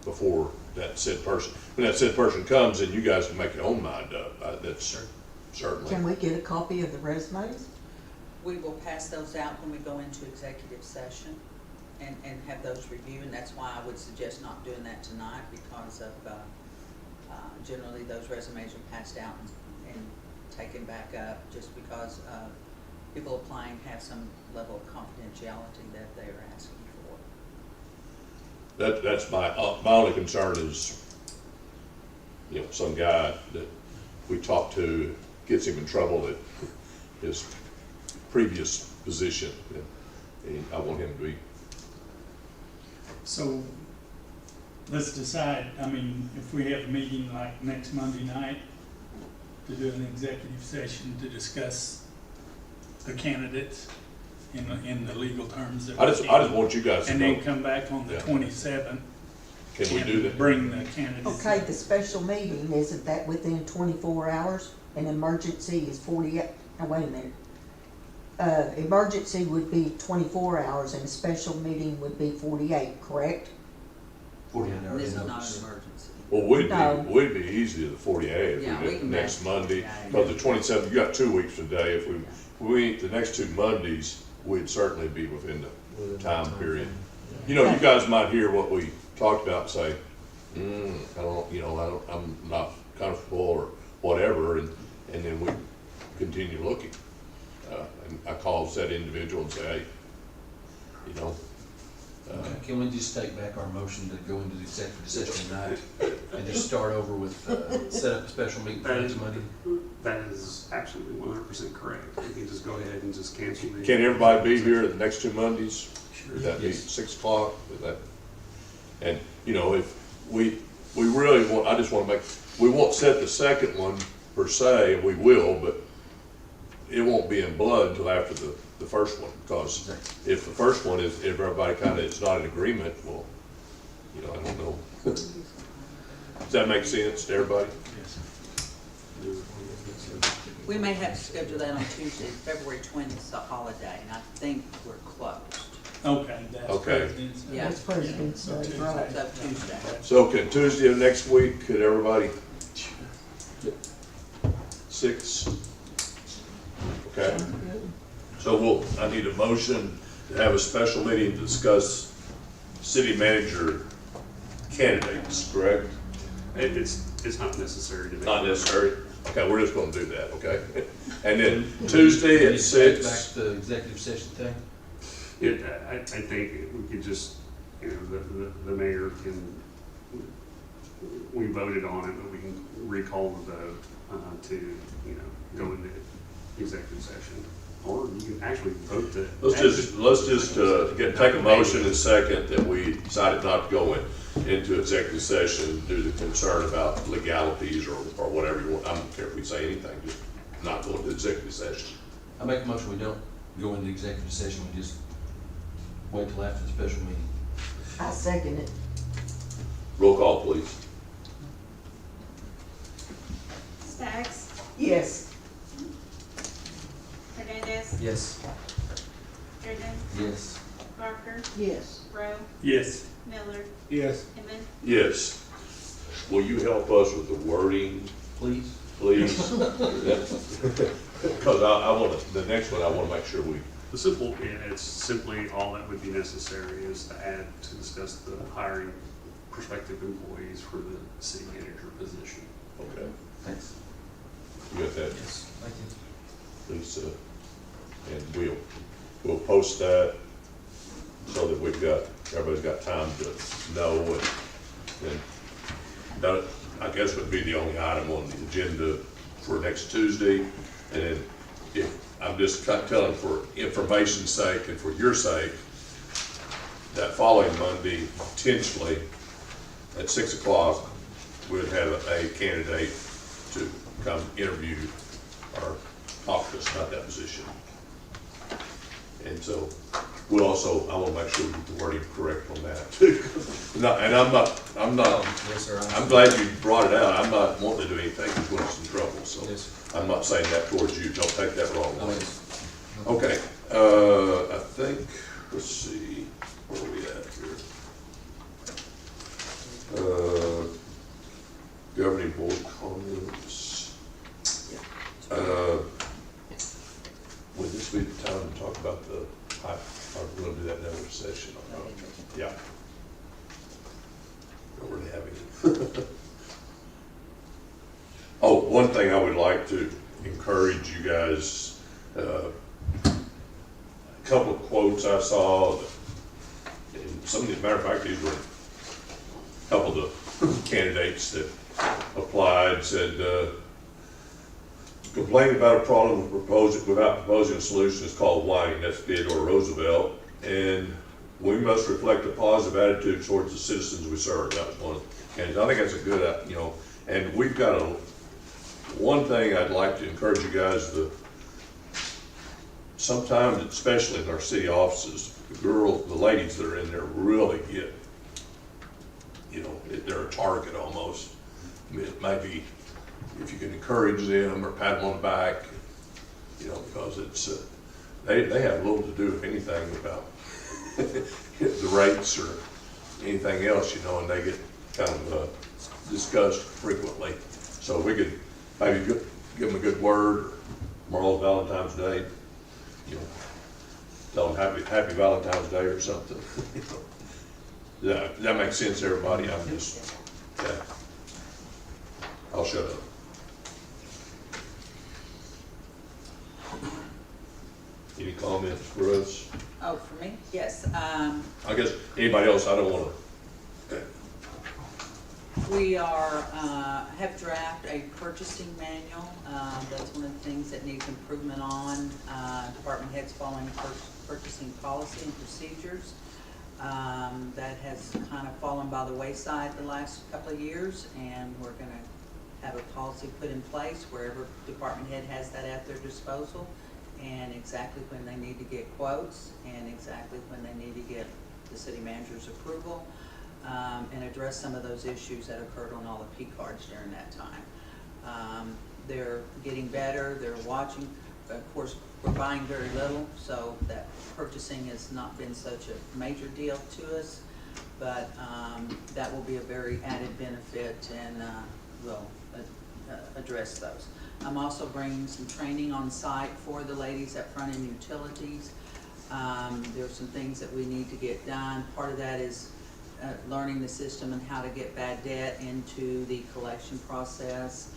before that said person. When that said person comes, then you guys can make your own mind up. That's certainly. Can we get a copy of the resumes? We will pass those out when we go into executive session and have those reviewed, and that's why I would suggest not doing that tonight, because of, generally those resumes are passed out and taken back up, just because people applying have some level of confidentiality that they're asking for. That's my only concern is, some guy that we talk to gets him in trouble at his previous position, and I want him to be. So let's decide, if we have a meeting like next Monday night to do an executive session to discuss the candidates in the legal terms that I just want you guys to and know. then come back on the Yeah. 27th. Can we do that? Bring the candidates. Okay, the special meeting, isn't that within 24 hours? An emergency is 48, now wait a minute. Emergency would be 24 hours and a special meeting would be 48, correct? 48 And hours this is not notice. an emergency. Well, No. we'd be easy to 48 if Yeah, we we did can next manage. Monday. Yeah, yeah. But the 27th, you got 2 weeks today. If we the next 2 Mondays, we'd certainly be within the time period. You guys might hear what we talked about and say, I'm not comfortable or whatever, and then we continue looking. And I call that individual and say, hey, Can we just take back our motion to go into the executive session tonight and just start over with, set up a special meeting for next Monday? That is absolutely 100% correct. can just go ahead and just cancel the. Can everybody be here the next 2 Mondays? Would that be Yes. 6 o'clock? Would that, and, you know, if we really want, I just wanna make, we won't set the second one per se, we will, but it won't be in blood until after the first one, because if the first one is, if everybody kinda is not in agreement, well, you know, I don't know. Does that make sense to everybody? We may have to schedule that on Tuesday, February 20th, it's a holiday, and I think we're closed. Okay, that's Okay. President's Day. Yeah. That's President's Day, Tuesday. right. So Tuesday. So can Tuesday of next week, could everybody? 6? Okay, so I need a motion to have a special meeting to discuss city manager candidates, correct? It's not necessary to make. Not necessary? Okay, we're just gonna do that, okay? And then Tuesday at Need to take 6. Back to the executive session thing? I think we could just, you know, the mayor can, we voted on it, but we can recall the vote, to, you know, go into executive session. Or you can actually vote to. Let's just take a motion and second that we decided not to go into executive session due to concern about legalities or whatever you want. I don't care if we say anything, just not go into executive session. I make a motion, we don't go into executive session, we just wait till after the special meeting. I second it. Roll call, please. Staggs, Yes. Hernandez, Yes. Jordan, Yes. Parker, Yes. Rowe, Yes. Miller, Yes. Inman. Yes. Will you help us with the wording, Please? please? Because I want to, the next one, I want to make sure we, It's simply, all that would be necessary is to add, to discuss the hiring prospective employees for the city manager position. okay, Thanks. you got that, Yes. Thank you. Lisa? And we'll post that so that everybody's got time to know, and that, I guess, would be the only item on the agenda for next Tuesday. And then I'm just telling for information's sake and for your sake, that following Monday, potentially at 6 o'clock, we'll have a candidate to come interview or talk to us about that position. And so we'll also, I want to make sure we get the wording correct on that too. And I'm not, Yes, sir. I'm glad you brought it out. I'm not wanting to do anything that's going to us in trouble, so Yes. I'm not saying that towards you. Don't take that wrong. No, Okay, I think, let's see, where are we at here? Governing board comments. Would this be the time to talk about we're gonna do that in another session? Yeah. Don't really have any. Oh, one thing I would like to encourage you guys, a couple of quotes I saw, and some of the, matter of fact, these were a couple of the candidates that applied, said, complaining about a problem without proposing a solution is called whining. That's Theodore Roosevelt. And we must reflect a positive attitude towards the citizens we serve. That was one of the candidates. I think that's a good, and we've got one thing I'd like to encourage you guys to, sometimes, especially in our city offices, the ladies that are in there really get, they're a target almost. I mean, it might be, if you can encourage them or pat them on the back, because it's, they have little to do, if anything, about the rates or anything else, and they get kind of discussed frequently. So we could maybe give them a good word, or tomorrow's Valentine's Day, tell them happy Valentine's Day or something. Yeah, that makes sense, everybody. I'm just, yeah. I'll shut up. Any comments for us? Oh, for me? Yes, I guess anybody else, I don't want to. Okay. We have drafted a purchasing manual. That's one of the things that needs improvement on. Department heads following purchasing policy and procedures. That has kind of fallen by the wayside the last couple of years, and we're gonna have a policy put in place wherever department head has that at their disposal, and exactly when they need to get quotes, and exactly when they need to get the city manager's approval, and address some of those issues that occurred on all the P cards during that time. They're getting better, they're watching. Of course, we're buying very little, so that purchasing has not been such a major deal to us, but that will be a very added benefit, and we'll address those. I'm also bringing some training on site for the ladies at front end utilities. There's some things that we need to get done. Part of that is learning the system and how to get bad debt into the collection process.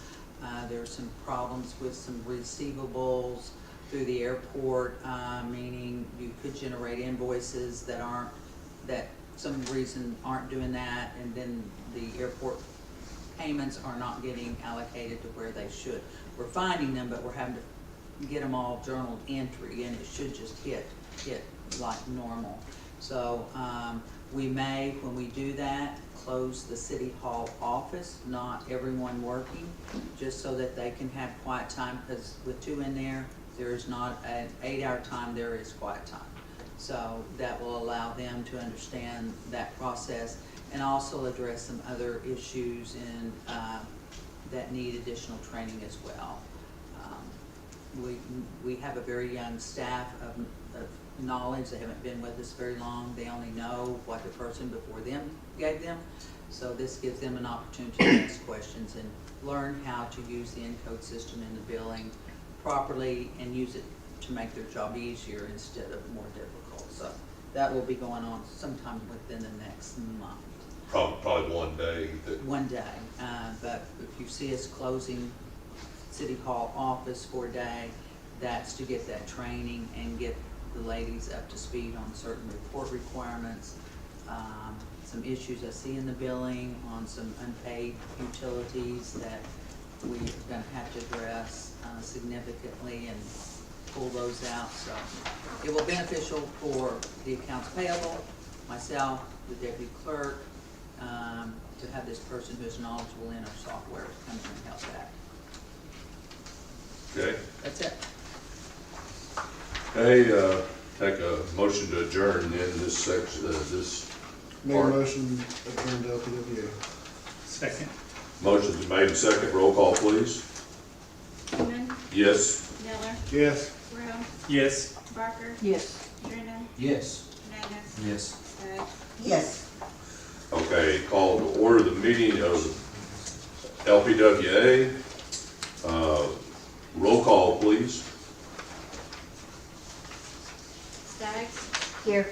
There's some problems with some receivables through the airport, meaning you could generate invoices that some reason aren't doing that, and then the airport payments are not getting allocated to where they should. We're finding them, but we're having to get them all journaled entry, and it should just hit like normal. So we may, when we do that, close the city hall office, not everyone working, just so that they can have quiet time, because with two in there, there is not an 8-hour time, there is quiet time. So that will allow them to understand that process, and also address some other issues that need additional training as well. We have a very young staff of knowledge. They haven't been with us very long. They only know what the person before them gave them. So this gives them an opportunity to ask questions and learn how to use the encode system in the billing properly and use it to make their job easier instead of more difficult. So that will be going on sometime within the next month. Probably one day. One day, but if you see us closing City Hall office for a day, that's to get that training and get the ladies up to speed on certain report requirements, some issues I see in the billing on some unpaid utilities that we're gonna have to address significantly and pull those out. So it will be beneficial for the accounts payable, myself, the deputy clerk, to have this person who's knowledgeable in our software come in and help that. Okay. That's it. Hey, take a motion to adjourn then this section, this Make a part. motion, adjourn to LPWA. Second. Motion's been made second. Roll call, please. Seaman, Yes. Miller, Yes. Rowe, Yes. Barker, Yes. Drennan, Yes. Hernandez, Yes. Staggs. Yes. Okay, call to order the meeting of LPWA. Roll call, please. Staggs, Here.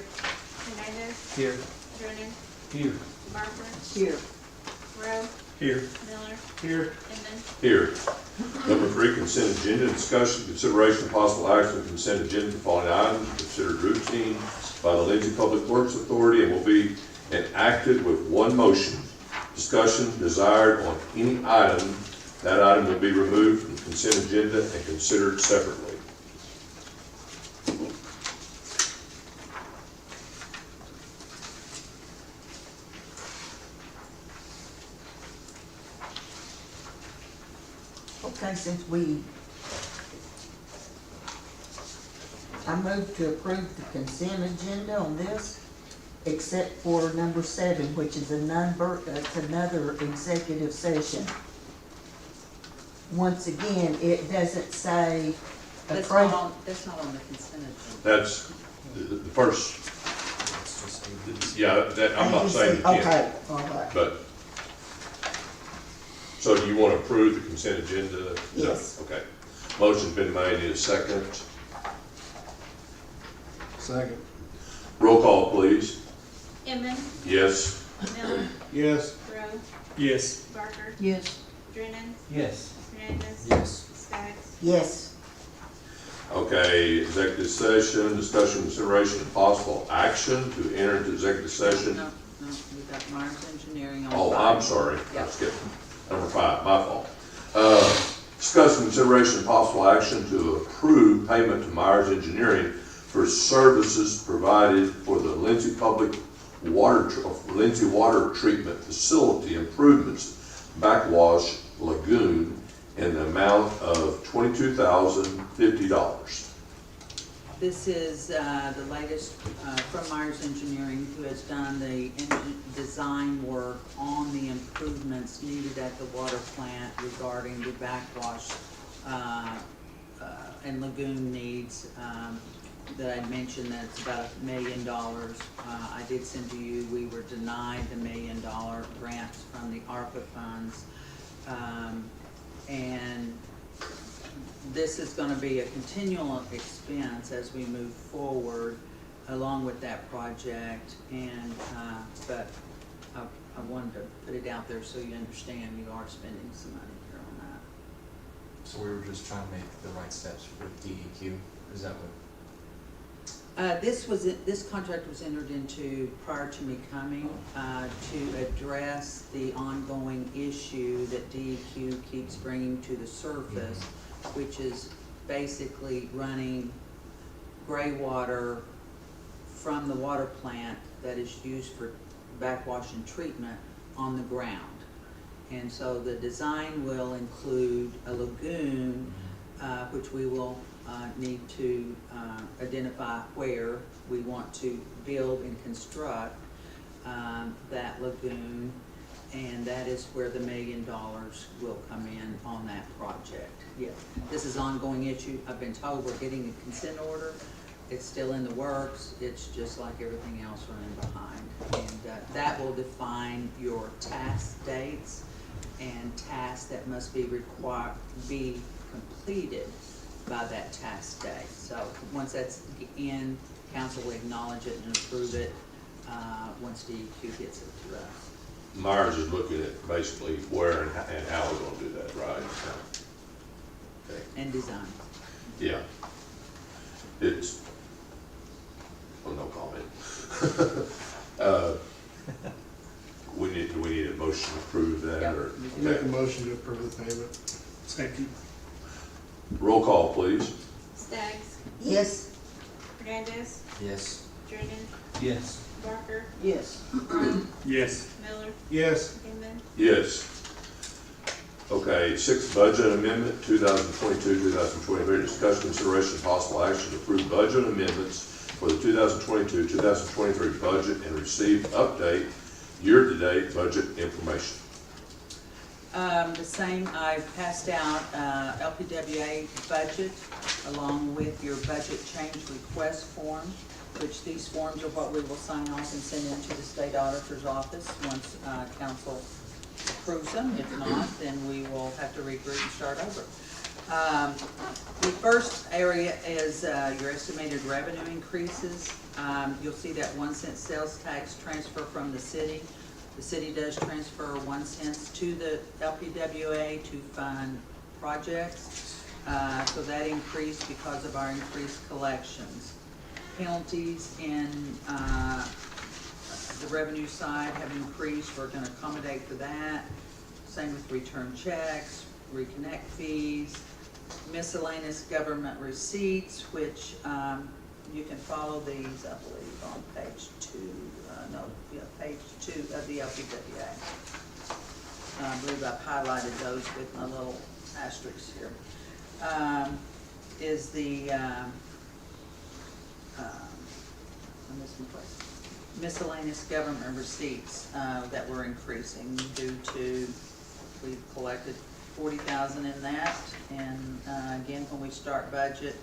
Hernandez, Here. Drennan, Here. Barker, Here. Rowe, Here. Miller, Here. Inman. Here. Number 3, consent agenda. Discussion, consideration, of possible action on consent agenda. The following items considered routine by the Lindsay Public Works Authority and will be enacted with one motion. Discussion desired on any item, that item will be removed from the consent agenda and considered separately. Okay, I move to approve the consent agenda on this, except for number 7, which is another executive session. Once again, it doesn't say. That's not on the consent agenda. That's the first, It's just a- yeah, that, I'm not saying you can't, Okay, all right. but, so do you want to approve the consent agenda? Yes. Okay. Motion's been made, need a second. Second. Roll call, please. Inman, Yes. Miller, Yes. Rowe, Yes. Barker, Yes. Drennan, Yes. Hernandez, Yes. Staggs. Yes. Okay, executive session, discussion, consideration, and possible action to enter into executive session. No, No, we got Myers Engineering on. Oh, five. I'm sorry, Yeah. I skipped number 5, my fault. Discuss consideration and possible action to approve payment to Myers Engineering for services provided for the Lindsay Water Treatment Facility improvements, backwash lagoon, in the amount of $22,050. This is the latest from Myers Engineering, who has done the design work on the improvements needed at the water plant regarding the backwash and lagoon needs that I mentioned. That's about $1 million. I did send to you, we were denied the $1 million grants from the ARPA funds. And this is gonna be a continual expense as we move forward along with that project, and, but I wanted to put it out there so you understand you are spending some money here on that. So we were just trying to make the right steps with DEQ, is that what? This contract was entered into prior to me coming, to address the ongoing issue that DEQ keeps bringing to the surface, which is basically running gray water from the water plant that is used for backwash and treatment on the ground. And so the design will include a lagoon, which we will need to identify where we want to build and construct that lagoon, and that is where the $1 million will come in on that project. Yes, this is an ongoing issue. I've been told we're getting a consent order. It's still in the works. It's just like everything else running behind. And that will define your task dates and tasks that must be completed by that task day. So once that's in, council will acknowledge it and approve it once DEQ gets it to us. Myers is looking at basically where and how we're gonna do that, right? Okay. And design. Yeah. It's, well, no comment. Do we need a motion to approve that, Yeah. or? Make a motion to approve the payment. Second. Roll call, please. Staggs, Yes. Hernandez, Yes. Jordan, Yes. Barker, Yes. Rowe, Yes. Miller, Yes. Inman, Yes. Okay, 6th budget amendment, 2022-2023, discuss consideration and possible action to approve budget amendments for the 2022-2023 budget and receive update year-to-date budget information. The same, I passed out LPWA budget along with your budget change request form, which these forms are what we will sign off and send into the state auditor's office once council approves them. If not, then we will have to regroup and start over. The first area is your estimated revenue increases. You'll see that 1 cent sales tax transfer from the city. The city does transfer 1 cent to the LPWA to fund projects. So that increased because of our increased collections. Penalties in the revenue side have increased. We're going to accommodate for that. Same with return checks, reconnect fees, miscellaneous government receipts, which you can follow these, I believe, on page 2. Page 2 of the LPWA. I believe I've highlighted those with my little asterisks here. Is the miscellaneous government receipts that we're increasing due to, we've collected $40,000 in that, and again, when we start budget,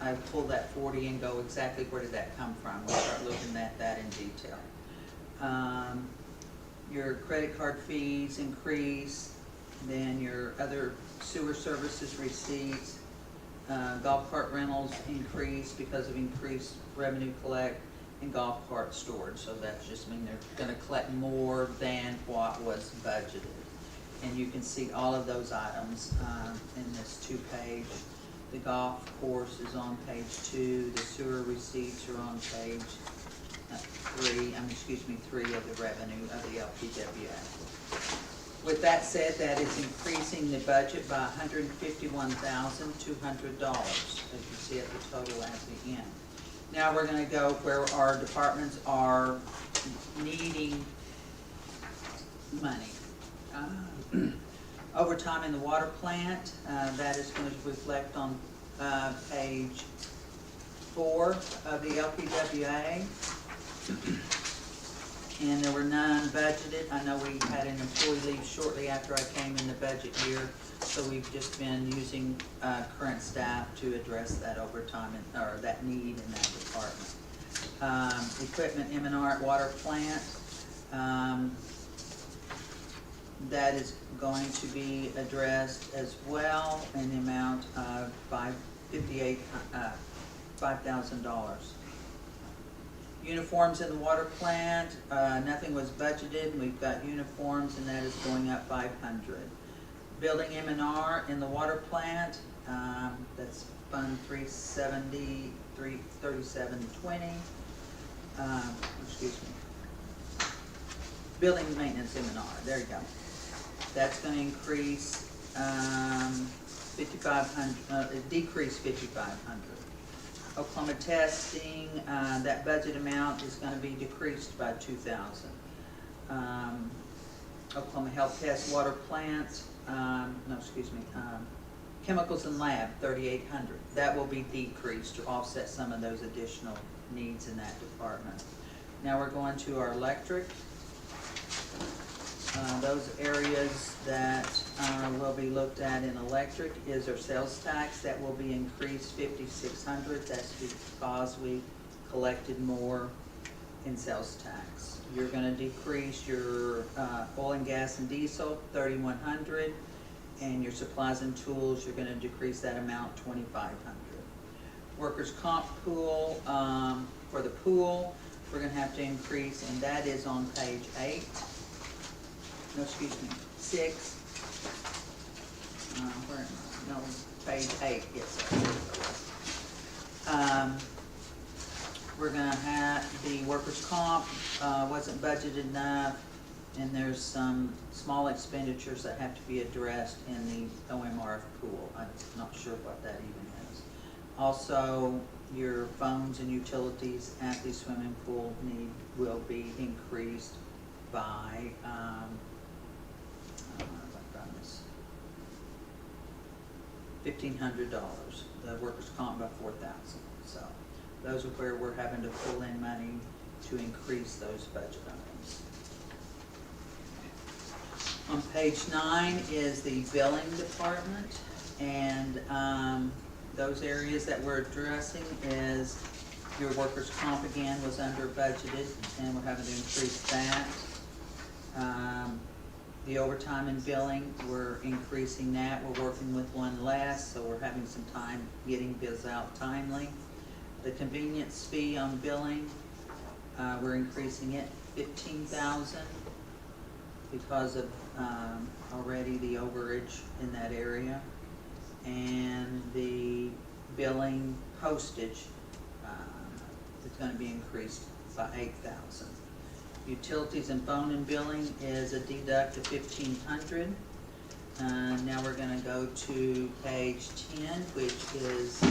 I pull that 40 and go exactly where did that come from. We'll start looking at that in detail. Your credit card fees increase, then your other sewer services receipts, golf cart rentals increase because of increased revenue collect, and golf cart storage. So that just means they're gonna collect more than what was budgeted. And you can see all of those items in this 2-page. The golf course is on page 2, the sewer receipts are on page three of the revenue of the LPWA. With that said, that is increasing the budget by $151,200, as you see at the total at the end. Now we're gonna go where our departments are needing money. Overtime in the water plant, that is going to reflect on page 4 of the LPWA. And there were none budgeted. I know we had an employee leave shortly after I came in the budget year, so we've just been using current staff to address that overtime or that need in that department. Equipment M&R at water plant. That is going to be addressed as well in the amount of $5,000. Uniforms in the water plant, nothing was budgeted. We've got uniforms and that is going up $500. Building M&R in the water plant, that's Fund 370, 3720. Excuse me. Building maintenance M&R, there you go. That's gonna increase, 5,500, decrease 5,500. Oklahoma testing, that budget amount is gonna be decreased by 2,000. Oklahoma health test water plants, chemicals and lab, 3,800. That will be decreased to offset some of those additional needs in that department. Now we're going to our electric. Those areas that will be looked at in electric is our sales tax. That will be increased 5,600. That's because we collected more in sales tax. You're going to decrease your oil and gas and diesel 3,100, and your supplies and tools, you're going to decrease that amount 2,500. Workers' comp pool, for the pool, we're going to have to increase, and that is on page 8. No, excuse me, 6. Where am I? No, page 8, yes, sir. We're gonna have the workers' comp, wasn't budgeted enough, and there's some small expenditures that have to be addressed in the OMRF pool. I'm not sure what that even is. Also, your phones and utilities at the swimming pool will be increased by, $1,500. The workers' comp by 4,000. So those are where we're having to pull in money to increase those budget items. On page 9 is the billing department, and those areas that we're addressing is your workers' comp again was under budgeted, and we're having to increase that. The overtime and billing, we're increasing that. We're working with one less, so we're having some time getting bills out timely. The convenience fee on billing, we're increasing it 15,000 because of already the overage in that area. And the billing postage is going to be increased by 8,000. Utilities and phone and billing is a deduct of 1,500. Now we're going to go to page 10, which is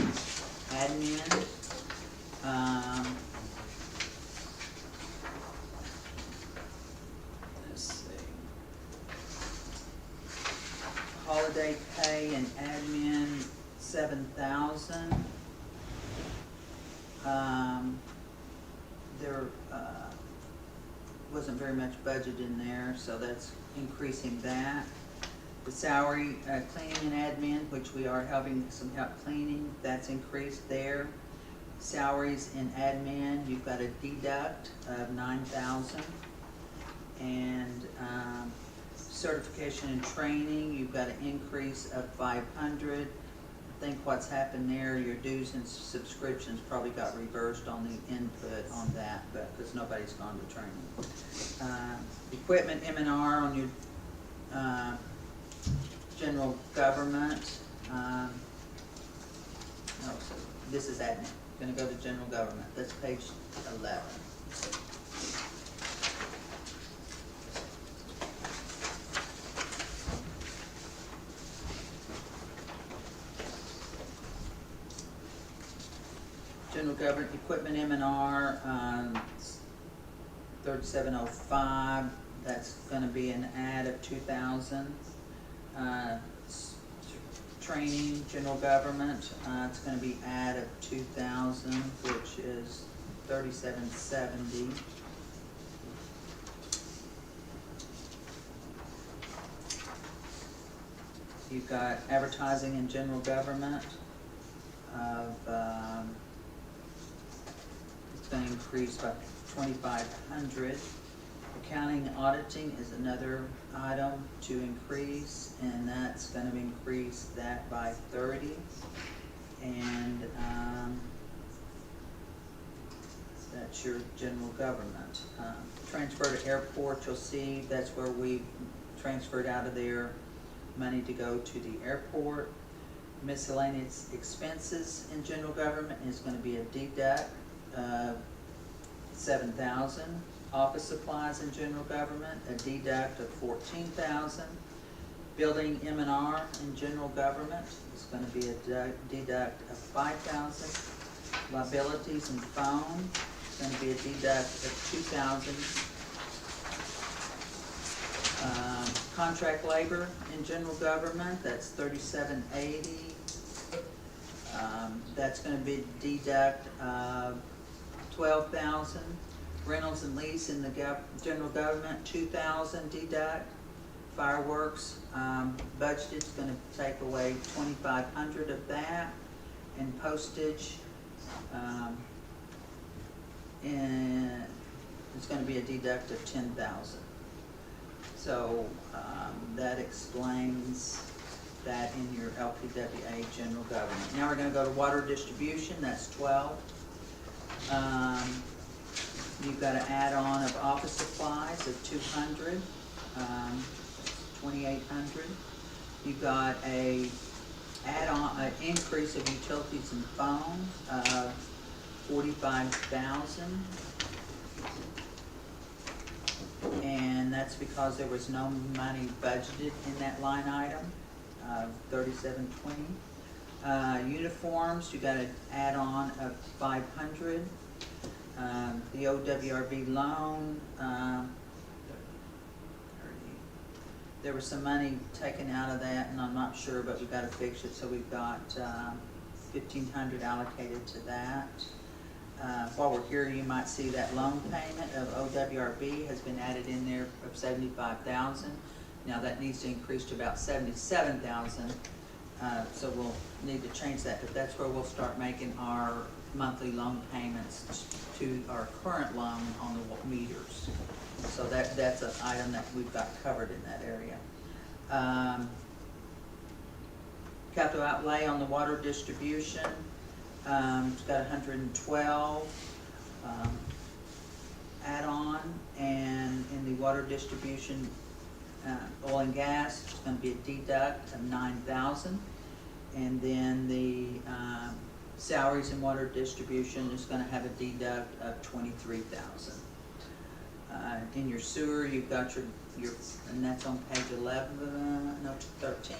admin. Let's see. Holiday pay and admin, 7,000. There wasn't very much budget in there, so that's increasing that. The salary, cleaning and admin, which we are having some help cleaning, that's increased there. Salaries in admin, you've got a deduct of 9,000. And certification and training, you've got an increase of 500. I think what's happened there, your dues and subscriptions probably got reversed on the input on that, but because nobody's gone to training. Equipment M&R on your general government. So this is admin. Going to go to general government. That's page 11. General government equipment M&R, 3705, that's gonna be an add of 2,000. Training, general government, it's gonna be add of 2,000, which is 3770. You've got advertising in general government of, it's gonna increase by 2,500. Accounting and auditing is another item to increase, and that's gonna increase that by 30. And, that's your general government. Transfer to airport, you'll see that's where we transferred out of there money to go to the airport. Miscellaneous expenses in general government is gonna be a deduct of 7,000. Office supplies in general government, a deduct of 14,000. Building M&R in general government is gonna be a deduct of 5,000. Liabilities and phone is gonna be a deduct of 2,000. Contract labor in general government, that's 3780. That's gonna be a deduct of 12,000. Rentals and lease in the general government, 2,000 deduct. Fireworks, budgeted's gonna take away 2,500 of that. And postage, and it's gonna be a deduct of 10,000. So, that explains that in your LPWA general government. Now we're gonna go to water distribution, that's 12. You've got an add-on of office supplies of 200, 2,800. You've got a add-on, an increase of utilities and phone of 45,000. And that's because there was no money budgeted in that line item of 3720. Uniforms, you got an add-on of 500. The OWRB loan, there was some money taken out of that, and I'm not sure, but we gotta fix it, so we've got 1,500 allocated to that. While we're here, you might see that loan payment of OWRB has been added in there of 75,000. Now that needs to increase to about 77,000, so we'll need to change that, but that's where we'll start making our monthly loan payments to our current loan on the meters. So that's an item that we've got covered in that area. Capital outlay on the water distribution, it's got 112 add-on, and in the water distribution, oil and gas, it's going to be a deduct of 9,000, and then the salaries and water distribution is going to have a deduct of 23,000. In your sewer, you've got your, and that's on page 11, no, 13.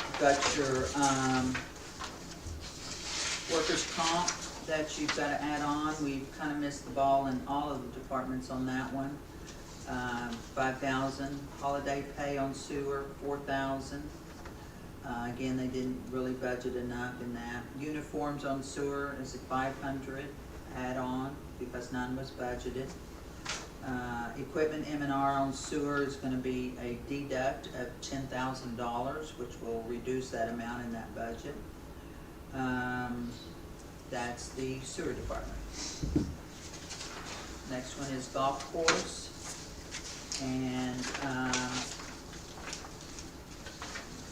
You've got your workers' comp that you've got to add on. We've kind of missed the ball in all of the departments on that one. 5,000. Holiday pay on sewer, 4,000. Again, they didn't really budget enough in that. Uniforms on sewer is at 500 add-on because none was budgeted. Equipment M&R on sewer is going to be a deduct of $10,000, which will reduce that amount in that budget. That's the sewer department. Next one is golf course. And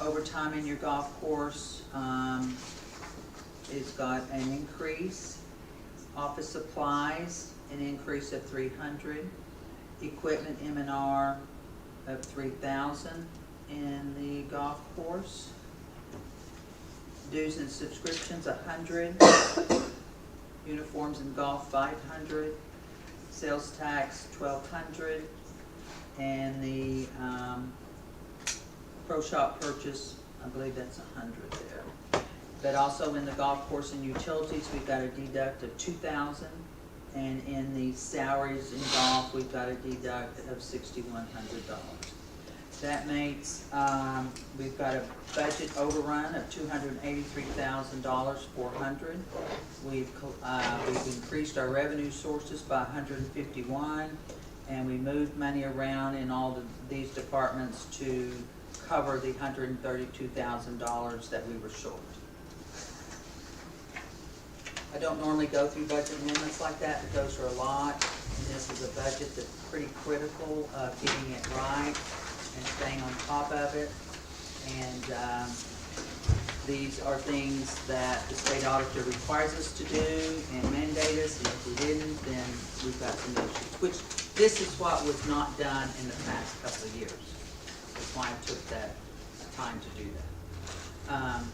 overtime in your golf course it's got an increase. Office supplies, an increase of 300. Equipment M&R of 3,000 in the golf course. Dues and subscriptions, 100. Uniforms and golf, 500. Sales tax, 1,200. And the pro shop purchase, I believe that's 100 there. But also in the golf course and utilities, we've got a deduct of 2,000. And in the salaries in golf, we've got a deduct of $6,100. That makes, we've got a budget overrun of $283,400. We've increased our revenue sources by 151, and we moved money around in all these departments to cover the $132,000 that we were short. I don't normally go through budget amendments like that, but those are a lot, and this is a budget that's pretty critical of getting it right and staying on top of it. And these are things that the state auditor requires us to do and mandate us, and if we didn't, then we've got some issues. Which, this is what was not done in the past couple of years. That's why I took that time to do that.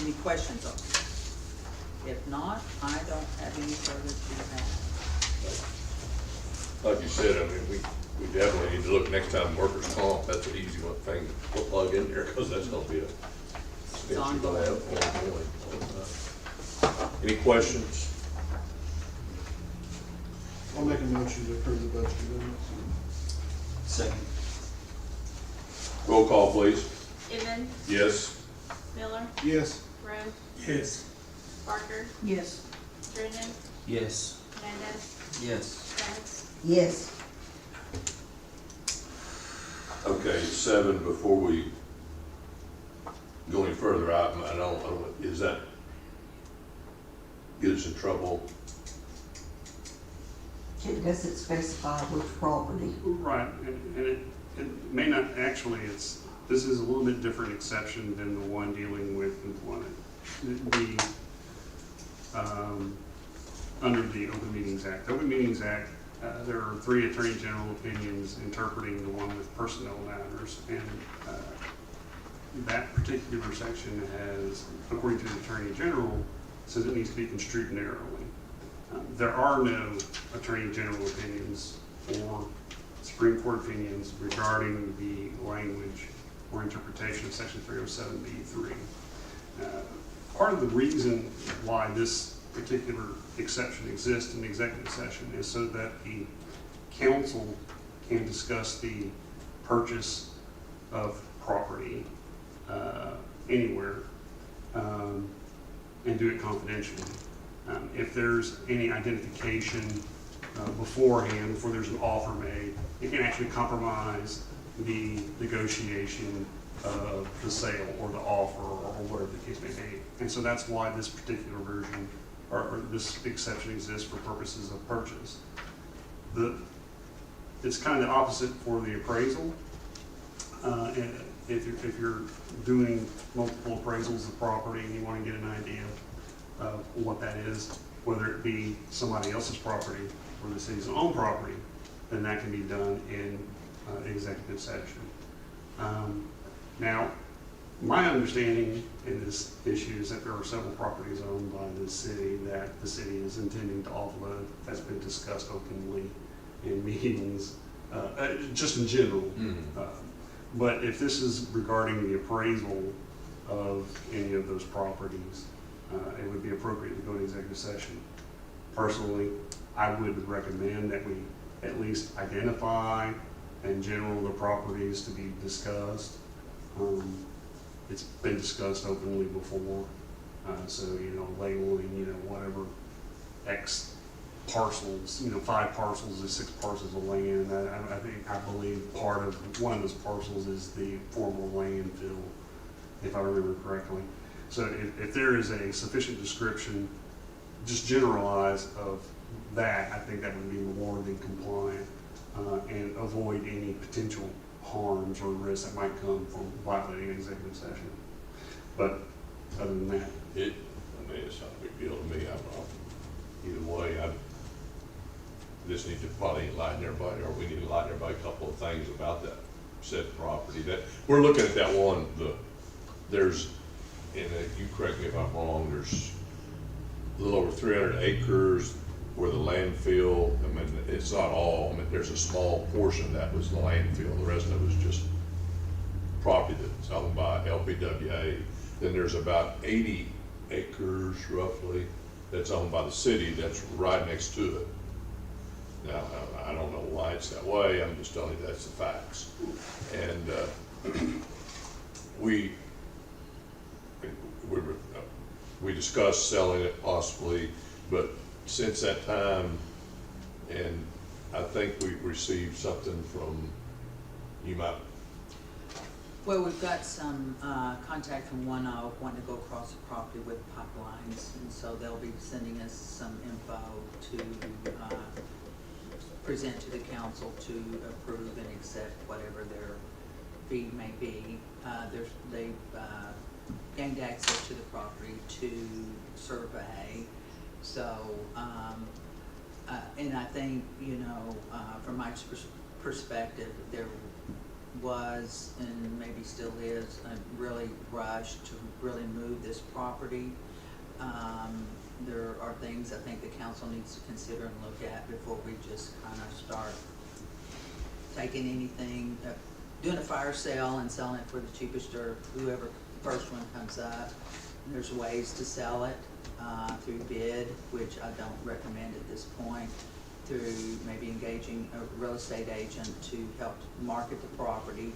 Any questions on this? If not, I don't have any further to add. Like you said, I mean, we definitely need to look next time workers' comp, that's an easy one thing to plug in there, because that's gonna be a expensive to have ongoing. Any questions? I'll make a motion to approve the budget amendments. Second. Roll call, please. Inman, Yes. Miller, Yes. Rowe, Yes. Parker, Yes. Brennan, Yes. Hernandez, Yes. Staggs. Yes. Okay, 7, before we go any further, I don't, is that get us in trouble? Does it specify which property? Right, and it may not, actually, this is a little bit different exception than the one dealing with employment. Under the Open Meetings Act. The Open Meetings Act, there are 3 Attorney General opinions interpreting the one with personnel matters, and that particular section has, according to the Attorney General, says it needs to be construed narrowly. There are no Attorney General opinions or Supreme Court opinions regarding the language or interpretation of Section 307B3. Part of the reason why this particular exception exists in the executive session is so that the council can discuss the purchase of property anywhere and do it confidentially. If there's any identification beforehand, before there's an offer made, it can actually compromise the negotiation of the sale or the offer or whatever the case may be. And so that's why this particular version or this exception exists for purposes of purchase. It's kind of the opposite for the appraisal. And if you're doing multiple appraisals of property and you want to get an idea of what that is, whether it be somebody else's property or the city's own property, then that can be done in executive session. Now, my understanding in this issue is that there are several properties owned by the city that the city is intending to offload. That's been discussed openly in meetings, just in general. Mm-hmm. But if this is regarding the appraisal of any of those properties, it would be appropriate to go to executive session. Personally, I would recommend that we at least identify in general the properties to be discussed. It's been discussed openly before, so, labeling, whatever X parcels, 5 parcels is 6 parcels of land. I believe part of one of those parcels is the former landfill, if I remember correctly. So if there is a sufficient description, just generalized of that, I think that would be more than compliant and avoid any potential harms or risks that might come from violating executive session. But other than that, It's not a big deal to me. Either way, I just need to probably enlighten everybody, or we need to enlighten everybody a couple of things about that said property. That we're looking at that one. There's, and you correct me if I'm wrong. There's little over 300 acres where the landfill, I mean, it's not all, I mean, there's a small portion that was the landfill, the rest of it was just property that's owned by LPWA. Then there's about 80 acres roughly that's owned by the city that's right next to it. Now, I don't know why it's that way, I'm just telling you that's the facts. And we discussed selling it possibly, but since that time, and I think we received something from, you might, Well, we've got some contact from One Oak wanting to go across the property with pipelines, and so they'll be sending us some info to present to the council to approve and accept whatever their fee may be. They've gained access to the property to survey, so, and I think, you know, from my perspective, there was, and maybe still is, a really rush to really move this property. There are things I think the council needs to consider and look at before we just kind of start taking anything, doing a fire sale and selling it for the cheapest or whoever first one comes up. There's ways to sell it through bid, which I don't recommend at this point, through maybe engaging a real estate agent to help market the property.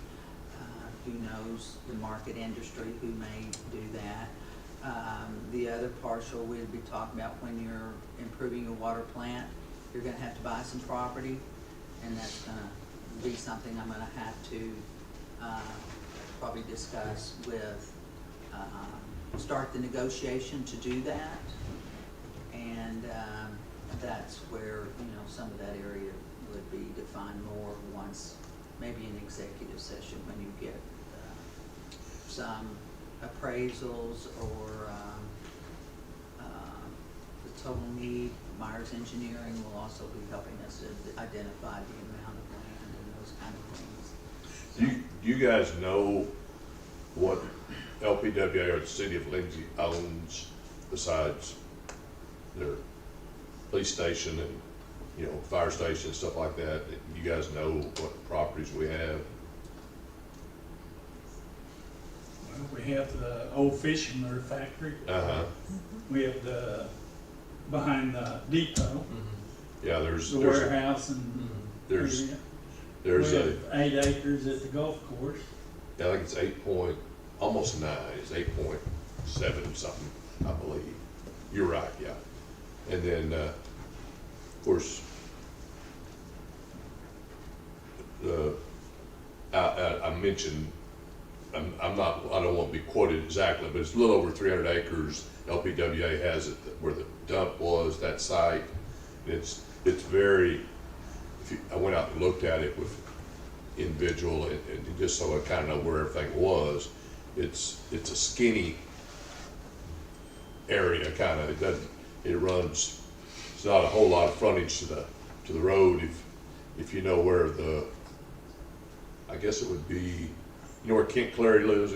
Who knows the market industry who may do that. The other partial we'd be talking about, when you're improving a water plant, you're gonna have to buy some property, and that's gonna be something I'm gonna have to probably discuss with, start the negotiation to do that. And that's where, you know, some of that area would be defined more once, maybe an executive session, when you get some appraisals or the total need. Myers Engineering will also be helping us to identify the amount of land and those kind of things. do you guys know what LPWA or the city of Lindsay owns besides their police station and, you know, fire station and stuff like that? You guys know what properties we have? Well, we have the old fishing lure factory. Uh-huh. We have the, behind the depot, Yeah, there's the warehouse and there's we have 8 acres at the golf course. I think it's 8 almost 9, it's 8.7 something, I believe. You're right, yeah. And then, of course, I mentioned, I don't want to be quoted exactly, but it's a little over 300 acres. LPWA has it where the dump was, that site. It's very, I went out and looked at it with individual and just so I kind of know where everything was. It's a skinny area, kind of. It runs, it's not a whole lot of frontage to the road if you know where I guess it would be, you know where Kent Clary lives?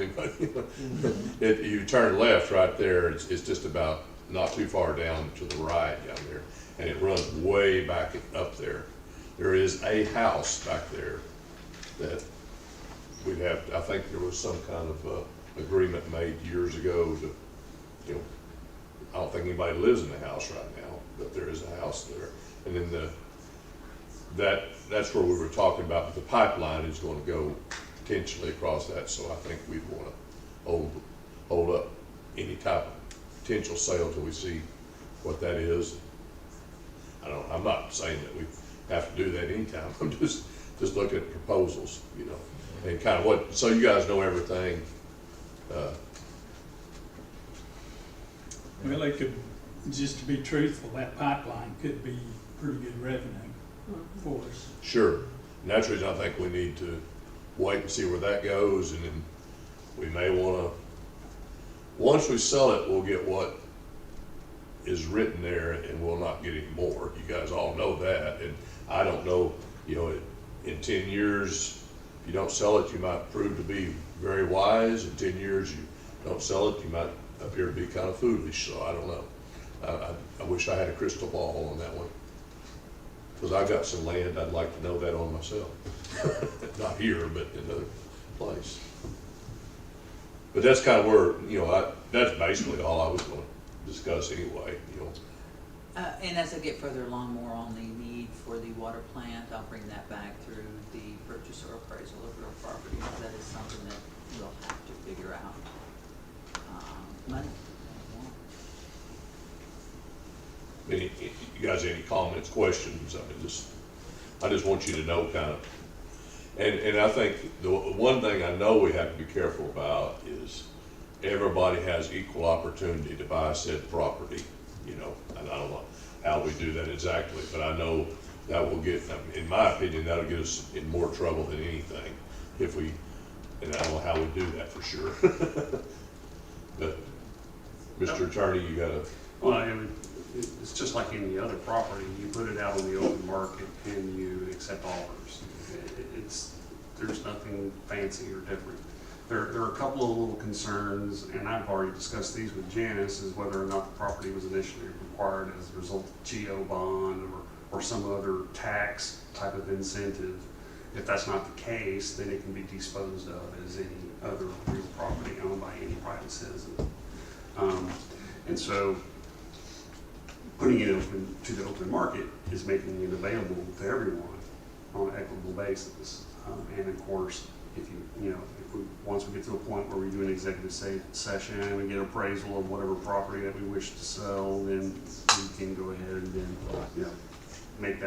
You turn left right there, it's just about not too far down to the right down there, and it runs way back up there. There is a house back there that we'd have, I think there was some kind of agreement made years ago to, you know, I don't think anybody lives in the house right now, but there is a house there. And then that's where we were talking about, but the pipeline is going to go potentially across that, so I think we'd want to hold up any type of potential sale till we see what that is. I'm not saying that we have to do that anytime. I'm just looking at proposals, you know, and kind of so you guys know everything. Well, it could, just to be truthful, that pipeline could be pretty good revenue for us. Sure, and that's the reason I think we need to wait and see where that goes, and then we may want to, once we sell it, we'll get what is written there, and we'll not get any more. You guys all know that, and I don't know, you know, in 10 years, if you don't sell it, you might prove to be very wise. In 10 years, you don't sell it, you might appear to be kind of foolish, so I don't know. I wish I had a crystal ball on that one. Because I got some land, I'd like to know that on myself. Not here, but in another place. But that's kind of where, you know, that's basically all I was gonna discuss anyway, you know. And as I get further along more on the need for the water plant, I'll bring that back through the purchase or appraisal of real property. That is something that we'll have to figure out. Money. You guys, any comments, questions? I mean, I just want you to know kind of, and I think the one thing I know we have to be careful about is everybody has equal opportunity to buy said property, you know, and I don't know how we do that exactly, but I know that will get, in my opinion, that'll get us in more trouble than anything if we, and I don't know how we do that for sure. But, Mr. Attorney, you gotta. Well, I mean, it's just like any other property. You put it out on the open market and you accept offers. There's nothing fancy or different. There are a couple of little concerns, and I've already discussed these with Janice, is whether or not the property was initially required as a result of GO bond or some other tax type of incentive. If that's not the case, then it can be disposed of as any other real property owned by any private citizen. And so putting it open to the open market is making it available to everyone on an equitable basis. And of course, once we get to a point where we do an executive session and we get appraisal of whatever property that we wish to sell, then we can go ahead and then, make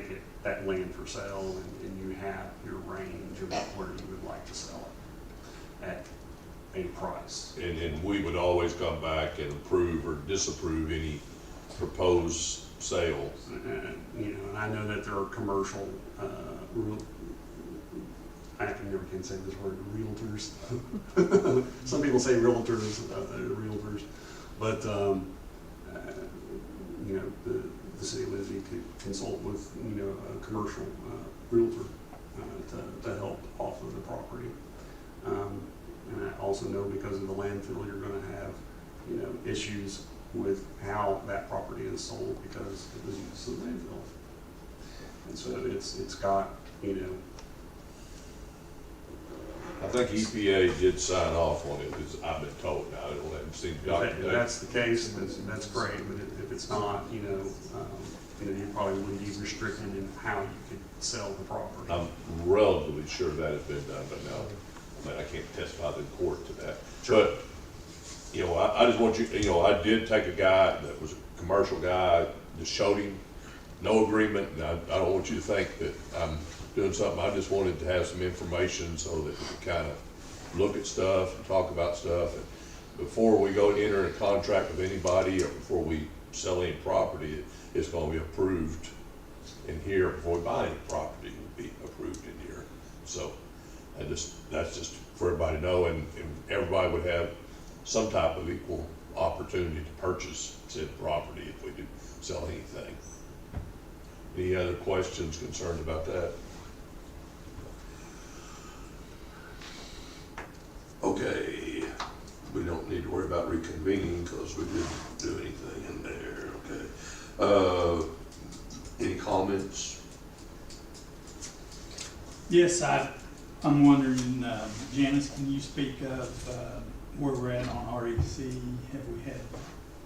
it that land for sale, and you have your range of where you would like to sell it at a price. And we would always come back and approve or disapprove any proposed sale. And I know that there are commercial, I never can say this word, realtors. Some people say realtors, realtors, but the city of Lindsay could consult with a commercial realtor to help offer the property. And I also know because of the landfill, you're going to have issues with how that property is sold because it was used as a landfill. And so it's got I think EPA did sign off on it, as I've been told. Now, I haven't seen documentation. If that's the case, that's great, but if it's not, you probably wouldn't be restricted in how you could sell the property. I'm relatively sure that has been done, but no, I mean, I can't testify in court to that. Sure. But, I just want you, I did take a guy that was a commercial guy, just showed him, no agreement, and I don't want you to think that I'm doing something. I just wanted to have some information so that we could kind of look at stuff and talk about stuff. And before we go enter a contract with anybody or before we sell any property, it's going to be approved in here. Before we buy any property, it would be approved in here. So that's just for everybody to know, and everybody would have some type of equal opportunity to purchase said property if we do sell anything. Any other questions concerned about that? Okay, we don't need to worry about reconvening because we didn't do anything in there, okay. Any comments? Yes, I'm wondering, Janice, can you speak of where we're at on REC? Have we had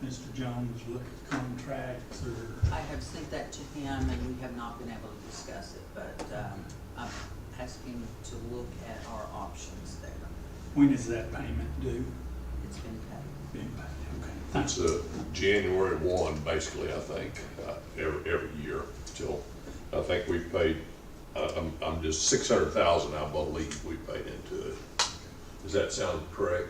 Mr. Jones look at contracts or? I have sent that to him and we have not been able to discuss it, but I'm asking to look at our options there. When is that payment due? It's been paid. Being paid, okay. Thanks. It's January 1, basically, I think, every year till, I think we've paid, I'm just 600,000, I believe we paid into it. Does that sound correct?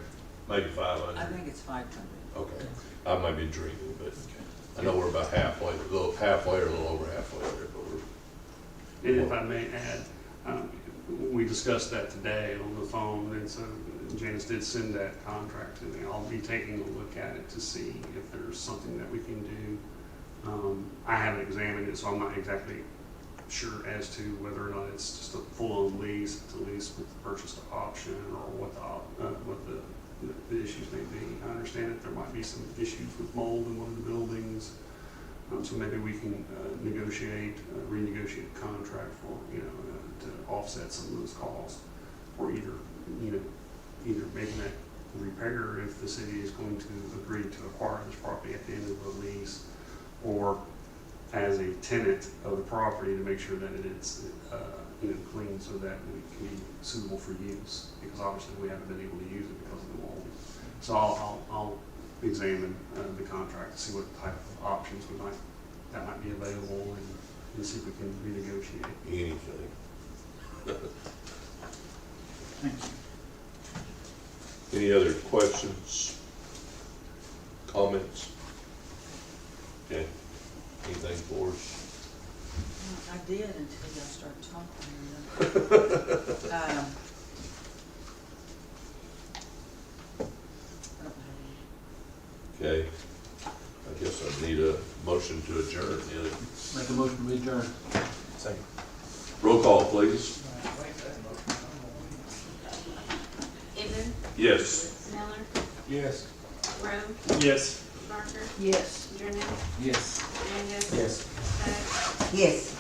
Maybe 500? I think it's 500. Okay, I might be dreaming, but I know we're about halfway, a little over halfway there, but we're. And if I may add, we discussed that today on the phone, and so Janice did send that contract to me. I'll be taking a look at it to see if there's something that we can do. I haven't examined it, so I'm not exactly sure as to whether or not it's just a full-on lease, it's a lease with the purchase option, or what the the issues may be. I understand that there might be some issues with mold in one of the buildings, so maybe we can renegotiate a contract for, to offset some of those costs, or either making that repair if the city is going to agree to acquire this property at the end of the lease, or as a tenant of the property to make sure that it is, clean so that we can be suitable for use, because obviously we haven't been able to use it because of the mold. So I'll examine the contract to see what type of options that might be available, and see if we can renegotiate. Anything. Thank you. Any other questions? Comments? Okay. Anything for us? I did until y'all started talking. I don't have any. Okay. I guess I need a motion to adjourn. Make a motion to adjourn. Second. Roll call, please. Inman, Yes. Miller, Yes. Rowe, Yes. Parker, Yes. Jordan, Yes. Angus. Yes. Peck, Yes.